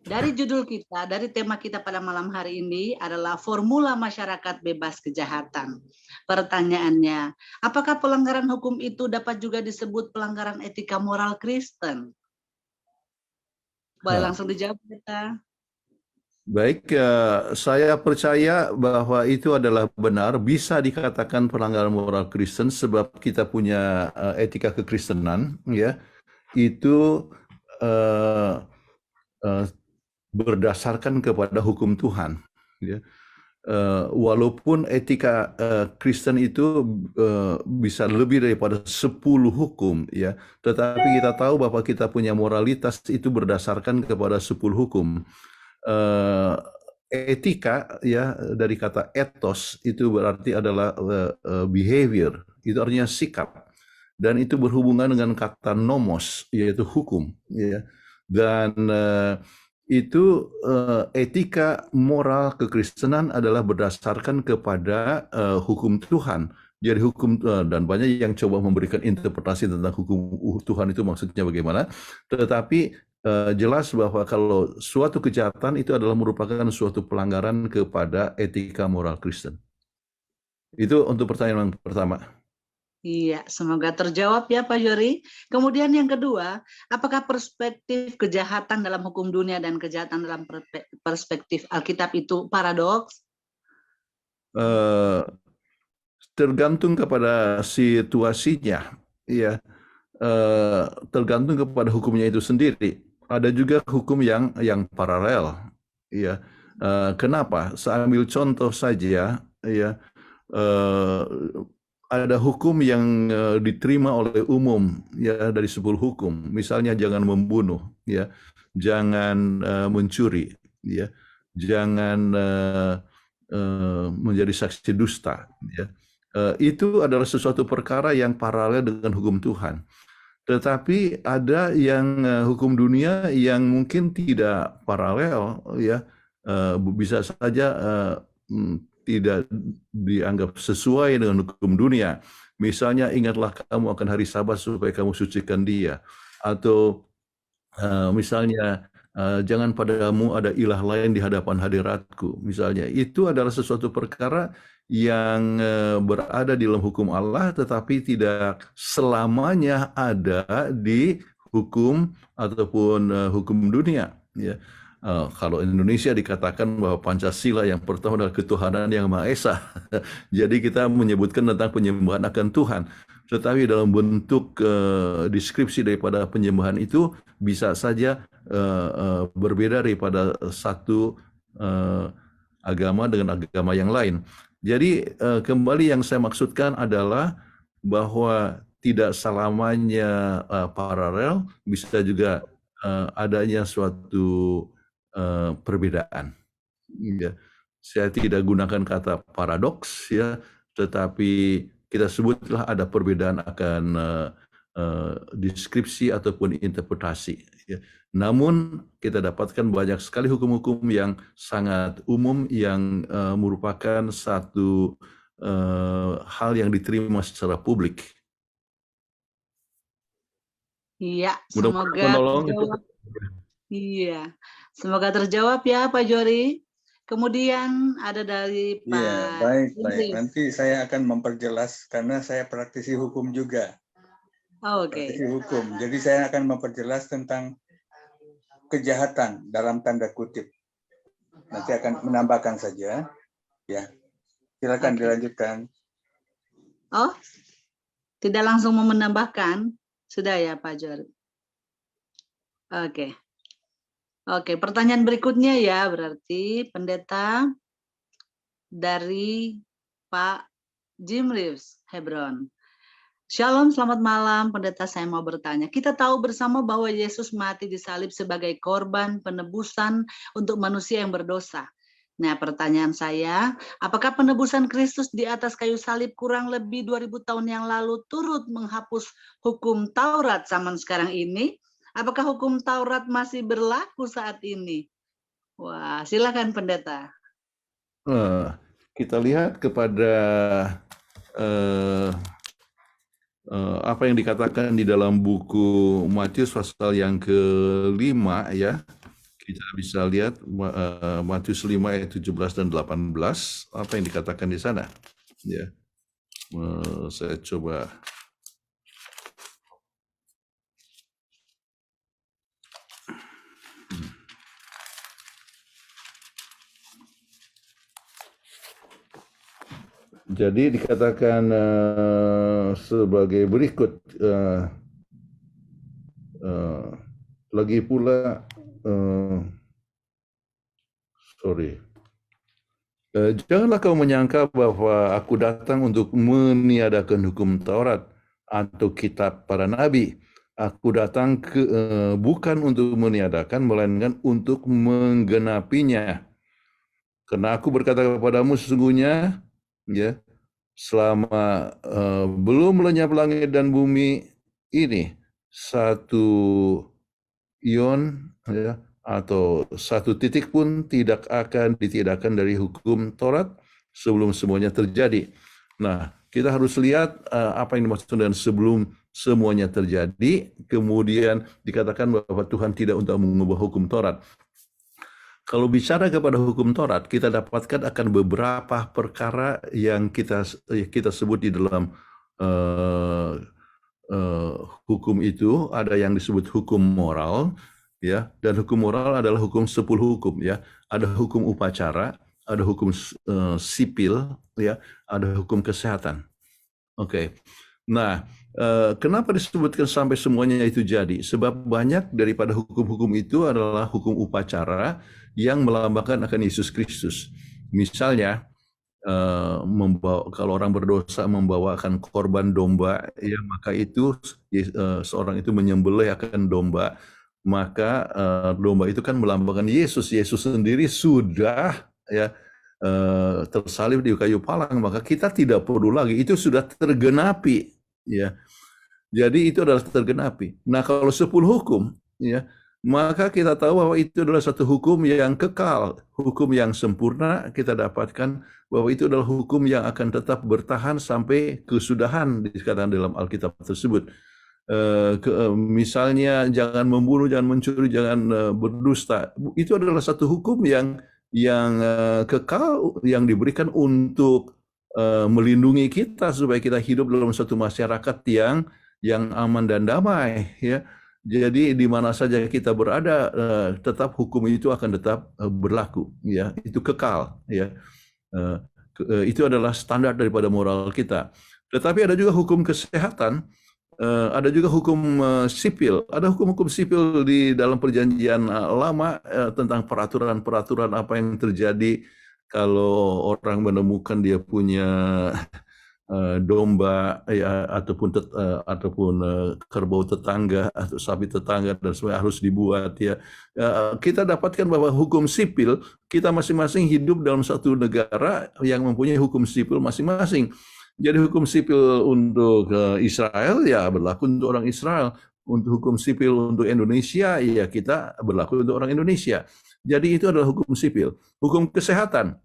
dari judul kita, dari tema kita pada malam hari ini adalah formula masyarakat bebas kejahatan. Pertanyaannya, apakah pelanggaran hukum itu dapat juga disebut pelanggaran etika moral Kristen? Boleh Ya. langsung dijawab, Pendeta. Baik, saya percaya bahwa itu adalah benar, bisa dikatakan pelanggaran moral Kristen sebab kita punya etika kekristenan, ya, itu berdasarkan kepada hukum Tuhan, ya. Walaupun etika Kristen itu bisa lebih daripada 10 hukum, ya, tetapi kita tahu bahwa kita punya moralitas itu berdasarkan kepada 10 hukum. Etika, ya, dari kata ethos itu berarti adalah behavior, itu artinya sikap, dan itu berhubungan dengan kata nomos, yaitu hukum, ya. Dan itu etika moral kekristenan adalah berdasarkan kepada hukum Tuhan. Jadi hukum, dan banyak yang coba memberikan interpretasi tentang hukum Tuhan itu maksudnya bagaimana, tetapi jelas bahwa kalau suatu kejahatan itu adalah merupakan suatu pelanggaran kepada etika moral Kristen. Itu untuk pertanyaan yang pertama. Iya, semoga terjawab ya Pak Yori. Kemudian yang kedua, apakah perspektif kejahatan dalam hukum dunia dan kejahatan dalam perspektif Alkitab itu paradoks? Tergantung kepada situasinya, ya. Tergantung kepada hukumnya itu sendiri. Ada juga hukum yang paralel, ya. Kenapa? Saya ambil contoh saja, ya. Ada hukum yang diterima oleh umum, ya, dari 10 hukum. Misalnya jangan membunuh, ya, jangan mencuri, ya, jangan menjadi saksi dusta, ya. Itu adalah sesuatu perkara yang paralel dengan hukum Tuhan. Tetapi ada yang hukum dunia yang mungkin tidak paralel, ya, bisa saja tidak dianggap sesuai dengan hukum dunia. Misalnya, ingatlah kamu akan hari Sabat supaya kamu sucikan dia. Atau misalnya, jangan padamu ada ilah lain di hadapan hadiratku. Misalnya, itu adalah sesuatu perkara yang berada di dalam hukum Allah, tetapi tidak selamanya ada di hukum ataupun hukum dunia, ya. Kalau Indonesia dikatakan bahwa Pancasila yang pertama adalah ketuhanan yang Maha Esa. Jadi kita menyebutkan tentang penyembahan akan Tuhan. tetapi dalam bentuk deskripsi daripada penyembahan itu bisa saja berbeda daripada satu agama dengan agama yang lain. Jadi kembali yang saya maksudkan adalah bahwa tidak selamanya paralel, bisa juga adanya suatu perbedaan. Ya. Saya tidak gunakan kata paradoks, ya, tetapi kita sebutlah ada perbedaan akan deskripsi ataupun interpretasi. Ya. Namun kita dapatkan banyak sekali hukum-hukum yang sangat umum yang merupakan satu hal yang diterima secara publik. Iya, Mudah-mudahan semoga menolong. terjawab. Iya, semoga terjawab ya Pak Jori. Kemudian ada dari Pak. Iya, baik. Jimrius. Nanti saya akan memperjelas karena saya praktisi hukum juga. Oke. Praktisi hukum. Jadi saya akan memperjelas tentang kejahatan dalam tanda kutip. Nanti akan menambahkan saja. Ya, silakan dilanjutkan. Oh, tidak langsung mau menambahkan, sudah ya Pak Jori. Oke. Oke, pertanyaan berikutnya ya, berarti pendeta dari Pak Jimrius Hebron. Shalom, selamat malam pendeta, saya mau bertanya. Kita tahu bersama bahwa Yesus mati disalib sebagai korban penebusan untuk manusia yang berdosa. Nah, pertanyaan saya, apakah penebusan Kristus di atas kayu salib kurang lebih 2000 tahun yang lalu turut menghapus hukum Taurat zaman sekarang ini? Apakah hukum Taurat masih berlaku saat ini? Wah, silakan pendeta. Kita lihat kepada apa yang dikatakan di dalam buku Matius pasal yang ke-5 ya. Kita bisa lihat Matius 5 ayat 17 dan 18, apa yang dikatakan di sana. Ya. Saya coba Jadi dikatakan sebagai berikut, lagi pula, janganlah kau menyangka bahwa aku datang untuk meniadakan hukum Taurat atau kitab para nabi. Aku datang bukan untuk meniadakan, melainkan untuk menggenapinya. Karena aku berkata kepadamu sesungguhnya, ya, selama belum lenyap langit dan bumi ini, satu ion ya, atau satu titik pun tidak akan ditiadakan dari hukum Taurat sebelum semuanya terjadi. Nah, kita harus lihat apa yang dimaksud dengan sebelum semuanya terjadi, kemudian dikatakan bahwa Tuhan tidak untuk mengubah hukum Taurat. Kalau bicara kepada hukum Taurat, kita dapatkan akan beberapa perkara yang kita sebut di dalam hukum itu. Ada yang disebut hukum moral, ya, dan hukum moral adalah hukum 10 hukum, ya. Ada hukum upacara, ada hukum sipil, ya, ada hukum kesehatan. Oke. Nah, kenapa disebutkan sampai semuanya itu jadi? Sebab banyak daripada hukum-hukum itu adalah hukum upacara yang melambangkan akan Yesus Kristus. Misalnya, kalau orang berdosa membawakan korban domba, ya, maka itu seorang itu menyembelih akan domba, maka domba itu kan melambangkan Yesus. Yesus sendiri sudah ya tersalib di kayu palang, maka kita tidak perlu lagi, itu sudah tergenapi, ya. Jadi itu adalah tergenapi. Nah, kalau 10 hukum, ya, maka kita tahu bahwa itu adalah satu hukum yang kekal, hukum yang sempurna. Kita dapatkan bahwa itu adalah hukum yang akan tetap bertahan sampai kesudahan, dikatakan dalam Alkitab tersebut. Misalnya jangan membunuh, jangan mencuri, jangan berdusta. Itu adalah satu hukum yang kekal, yang diberikan untuk melindungi kita supaya kita hidup dalam satu masyarakat yang aman dan damai, ya. Jadi di mana saja kita berada, tetap hukum itu akan tetap berlaku, ya. Itu kekal, ya. Itu adalah standar daripada moral kita. Tetapi ada juga hukum kesehatan, ada juga hukum sipil. Ada hukum-hukum sipil di dalam perjanjian lama tentang peraturan-peraturan apa yang terjadi kalau orang menemukan dia punya domba ya ataupun kerbau tetangga atau sapi tetangga dan semua harus dibuat ya. Kita dapatkan bahwa hukum sipil kita masing-masing hidup dalam satu negara yang mempunyai hukum sipil masing-masing. Jadi hukum sipil untuk Israel ya berlaku untuk orang Israel. Untuk hukum sipil untuk Indonesia ya kita berlaku untuk orang Indonesia. Jadi itu adalah hukum sipil. Hukum kesehatan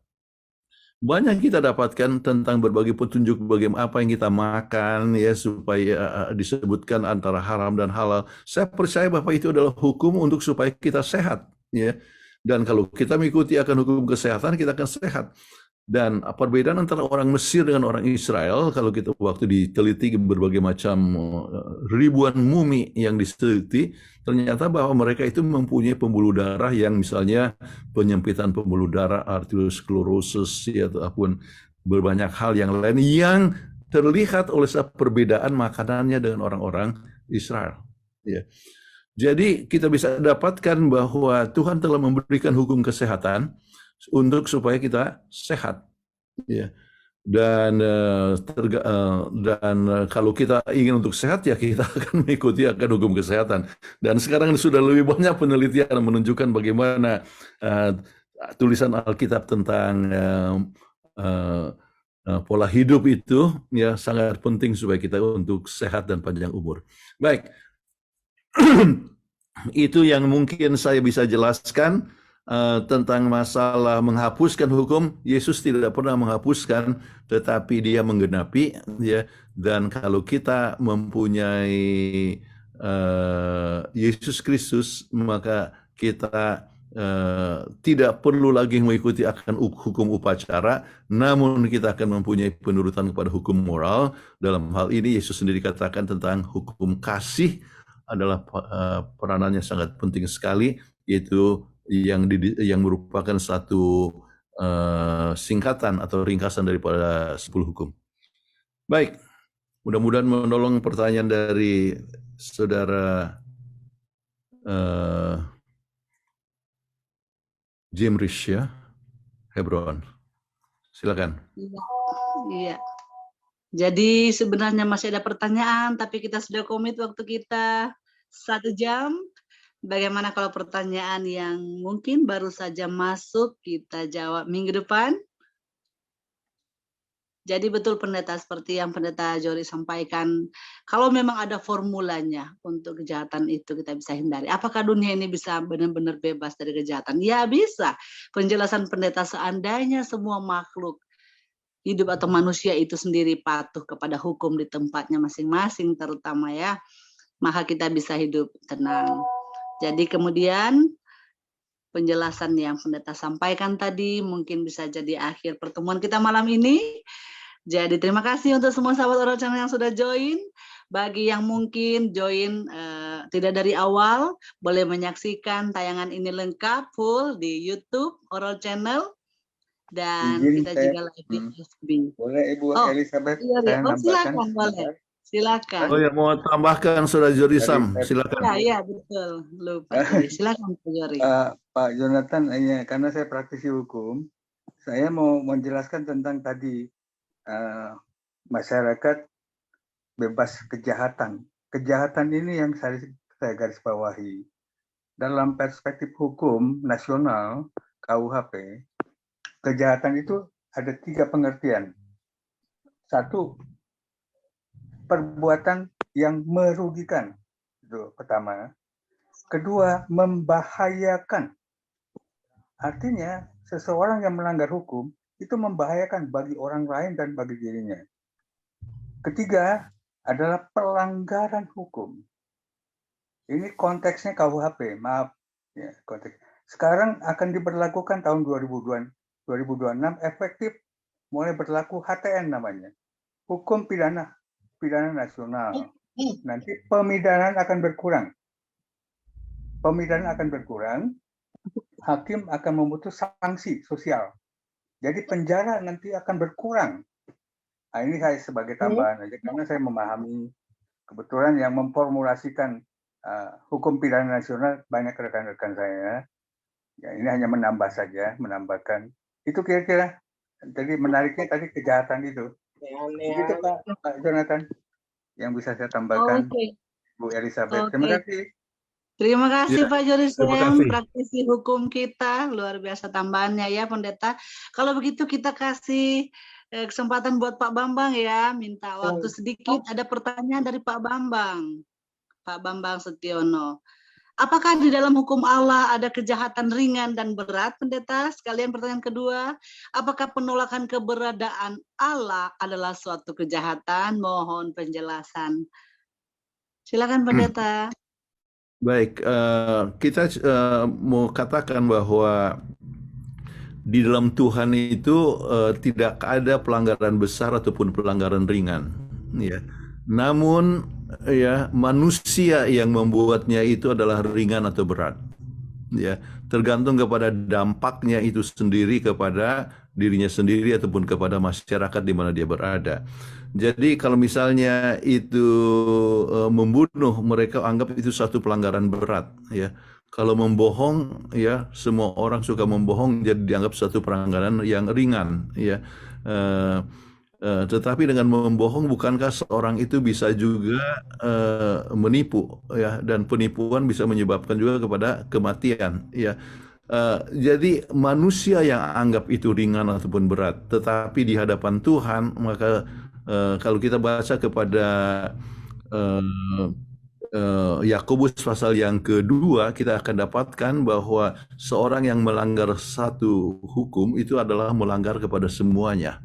banyak kita dapatkan tentang berbagai petunjuk bagaimana apa yang kita makan ya supaya disebutkan antara haram dan halal. Saya percaya bahwa itu adalah hukum untuk supaya kita sehat ya. Dan kalau kita mengikuti akan hukum kesehatan kita akan sehat. Dan perbedaan antara orang Mesir dengan orang Israel, kalau kita waktu diteliti berbagai macam ribuan mumi yang diteliti, ternyata bahwa mereka itu mempunyai pembuluh darah yang misalnya penyempitan pembuluh darah, arteriosklerosis, ataupun berbanyak hal yang lain yang terlihat oleh perbedaan makanannya dengan orang-orang Israel. Ya. Jadi kita bisa dapatkan bahwa Tuhan telah memberikan hukum kesehatan untuk supaya kita sehat, ya. Dan kalau kita ingin untuk sehat ya kita akan mengikuti akan hukum kesehatan. Dan sekarang sudah lebih banyak penelitian menunjukkan bagaimana tulisan Alkitab tentang pola hidup itu ya sangat penting supaya kita untuk sehat dan panjang umur. Baik, itu yang mungkin saya bisa jelaskan. Tentang masalah menghapuskan hukum. Yesus tidak pernah menghapuskan, tetapi dia menggenapi ya. Dan kalau kita mempunyai Yesus Kristus, maka kita tidak perlu lagi mengikuti akan hukum upacara, namun kita akan mempunyai penurutan kepada hukum moral. Dalam hal ini Yesus sendiri katakan tentang hukum kasih adalah peranannya sangat penting sekali, yaitu yang merupakan satu singkatan atau ringkasan daripada 10 hukum. Baik, mudah-mudahan menolong pertanyaan dari saudara Jim Rish ya, Hebron. Silakan. Iya. Jadi sebenarnya masih ada pertanyaan, tapi kita sudah komit waktu kita 1 jam. Bagaimana kalau pertanyaan yang mungkin baru saja masuk kita jawab minggu depan? Jadi betul pendeta, seperti yang pendeta Jory sampaikan, kalau memang ada formulanya untuk kejahatan itu kita bisa hindari. Apakah dunia ini bisa benar-benar bebas dari kejahatan? Ya bisa. Penjelasan pendeta, seandainya semua makhluk hidup atau manusia itu sendiri patuh kepada hukum di tempatnya masing-masing terutama ya, maka kita bisa hidup tenang. Jadi kemudian penjelasan yang pendeta sampaikan tadi mungkin bisa jadi akhir pertemuan kita malam ini. Jadi terima kasih untuk semua sahabat Oral Channel yang sudah join. Bagi yang mungkin join tidak dari awal, boleh menyaksikan tayangan ini lengkap full di YouTube Oral Channel. Dan kita juga live di FB. Boleh Ibu Elizabeth? Iya, silakan boleh. Silakan. Oh ya, mau tambahkan Saudara Jory Sam, silakan. Ya, betul. Lupa. Silakan Pak Jory. Pak Jonathan, karena saya praktisi hukum, saya mau menjelaskan tentang tadi masyarakat bebas kejahatan. Kejahatan ini yang saya garis bawahi. Dalam perspektif hukum nasional KUHP, kejahatan itu ada 3 pengertian. 1, perbuatan yang merugikan, itu pertama. Kedua, membahayakan. Artinya, seseorang yang melanggar hukum itu membahayakan bagi orang lain dan bagi dirinya. Ketiga, adalah pelanggaran hukum. Ini konteksnya KUHP, maaf. Ya, konteks. Sekarang akan diberlakukan tahun 2026, efektif mulai berlaku HTN namanya. Hukum pidana nasional. Nanti pemidanaan akan berkurang. Hakim akan memutus sanksi sosial. Jadi penjara nanti akan berkurang. Nah, ini saya sebagai tambahan aja karena saya memahami kebetulan yang memformulasikan hukum pidana nasional banyak rekan-rekan saya. Ya, ini hanya menambah saja, menambahkan. Itu kira-kira. Jadi menariknya tadi kejahatan itu. Begitu Pak Jonathan yang bisa saya tambahkan. Oke. Bu Elizabeth. Oke. Terima kasih. Terima kasih Ya, Pak Jorisem, terima kasih. praktisi hukum kita, luar biasa tambahannya ya Pendeta. Kalau begitu kita kasih kesempatan buat Pak Bambang ya, minta waktu sedikit. Ada pertanyaan dari Pak Bambang Setiono. Apakah di dalam hukum Allah ada kejahatan ringan dan berat, Pendeta? Sekalian pertanyaan kedua, apakah penolakan keberadaan Allah adalah suatu kejahatan? Mohon penjelasan. Silakan Pendeta. Baik, kita mau katakan bahwa di dalam Tuhan itu tidak ada pelanggaran besar ataupun pelanggaran ringan, ya. Namun ya manusia yang membuatnya itu adalah ringan atau berat, ya. Tergantung kepada dampaknya itu sendiri kepada dirinya sendiri ataupun kepada masyarakat di mana dia berada. Jadi kalau misalnya itu membunuh, mereka anggap itu satu pelanggaran berat, ya. Kalau membohong, ya semua orang suka membohong, jadi dianggap satu pelanggaran yang ringan, ya. Tetapi dengan membohong, bukankah seorang itu bisa juga menipu, ya, dan penipuan bisa menyebabkan juga kepada kematian, ya. Jadi manusia yang anggap itu ringan ataupun berat, tetapi di hadapan Tuhan, maka kalau kita baca kepada Yakobus pasal yang kedua, kita akan dapatkan bahwa seorang yang melanggar satu hukum itu adalah melanggar kepada semuanya.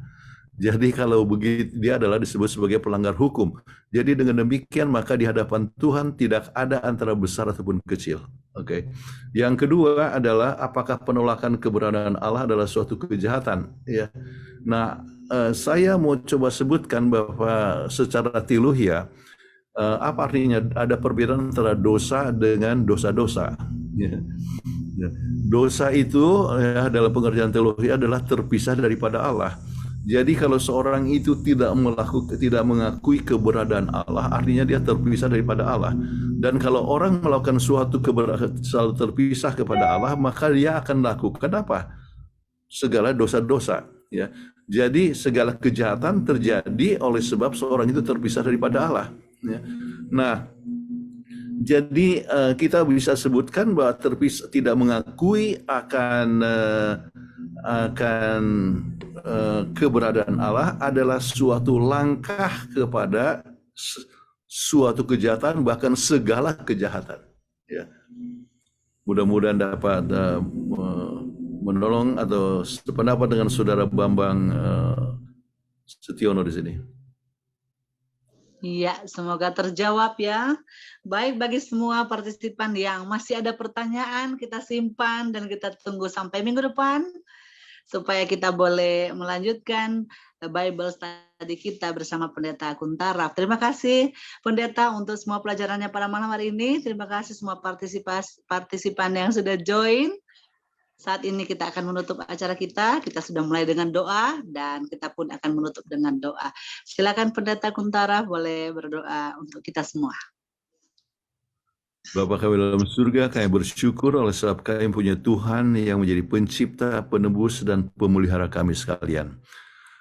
Jadi kalau begitu, dia adalah disebut sebagai pelanggar hukum. Jadi dengan demikian maka di hadapan Tuhan tidak ada antara besar ataupun kecil. Oke. Yang kedua adalah apakah penolakan keberadaan Allah adalah suatu kejahatan? Ya. Nah, saya mau coba sebutkan bahwa secara teologia apa artinya ada perbedaan antara dosa dengan dosa-dosa. Ya. Dosa itu ya, dalam pengertian teologi adalah terpisah daripada Allah. Jadi kalau seorang itu tidak mengakui keberadaan Allah, artinya dia terpisah daripada Allah. Dan kalau orang melakukan suatu selalu terpisah kepada Allah, maka dia akan lakukan apa? Segala dosa-dosa. Ya. Jadi segala kejahatan terjadi oleh sebab seorang itu terpisah daripada Allah. Ya. Nah, jadi kita bisa sebutkan bahwa terpisah, tidak mengakui akan keberadaan Allah adalah suatu langkah kepada suatu kejahatan, bahkan segala kejahatan. Ya. Mudah-mudahan dapat menolong atau sependapat dengan Saudara Bambang Setiono di sini. Iya, semoga terjawab ya. Baik, bagi semua partisipan yang masih ada pertanyaan, kita simpan dan kita tunggu sampai minggu depan supaya kita boleh melanjutkan Bible study kita bersama Pendeta Kuntara. Terima kasih Pendeta untuk semua pelajarannya pada malam hari ini. Terima kasih semua partisipan yang sudah join. Saat ini kita akan menutup acara kita. Kita sudah mulai dengan doa dan kita pun akan menutup dengan doa. Silakan Pendeta Kuntara boleh berdoa untuk kita semua. Bapa kami dalam surga, kami bersyukur oleh sebab kami punya Tuhan yang menjadi pencipta, penebus, dan pemelihara kami sekalian.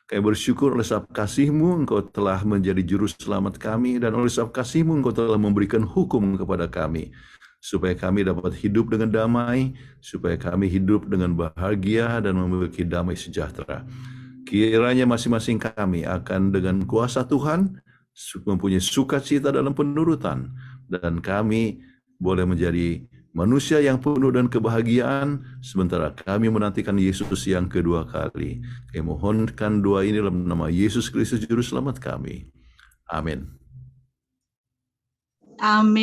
Kami bersyukur oleh sebab kasih-Mu, Engkau telah menjadi juru selamat kami, dan oleh sebab kasih-Mu, Engkau telah memberikan hukum kepada kami, supaya kami dapat hidup dengan damai, supaya kami hidup dengan bahagia dan memiliki damai sejahtera. Kiranya masing-masing kami akan dengan kuasa Tuhan mempunyai sukacita dalam penurutan, dan kami boleh menjadi manusia yang penuh dan kebahagiaan, sementara kami menantikan Yesus yang kedua kali. Kami mohonkan doa ini dalam nama Yesus Kristus Juru Selamat kami. Amin. Amin.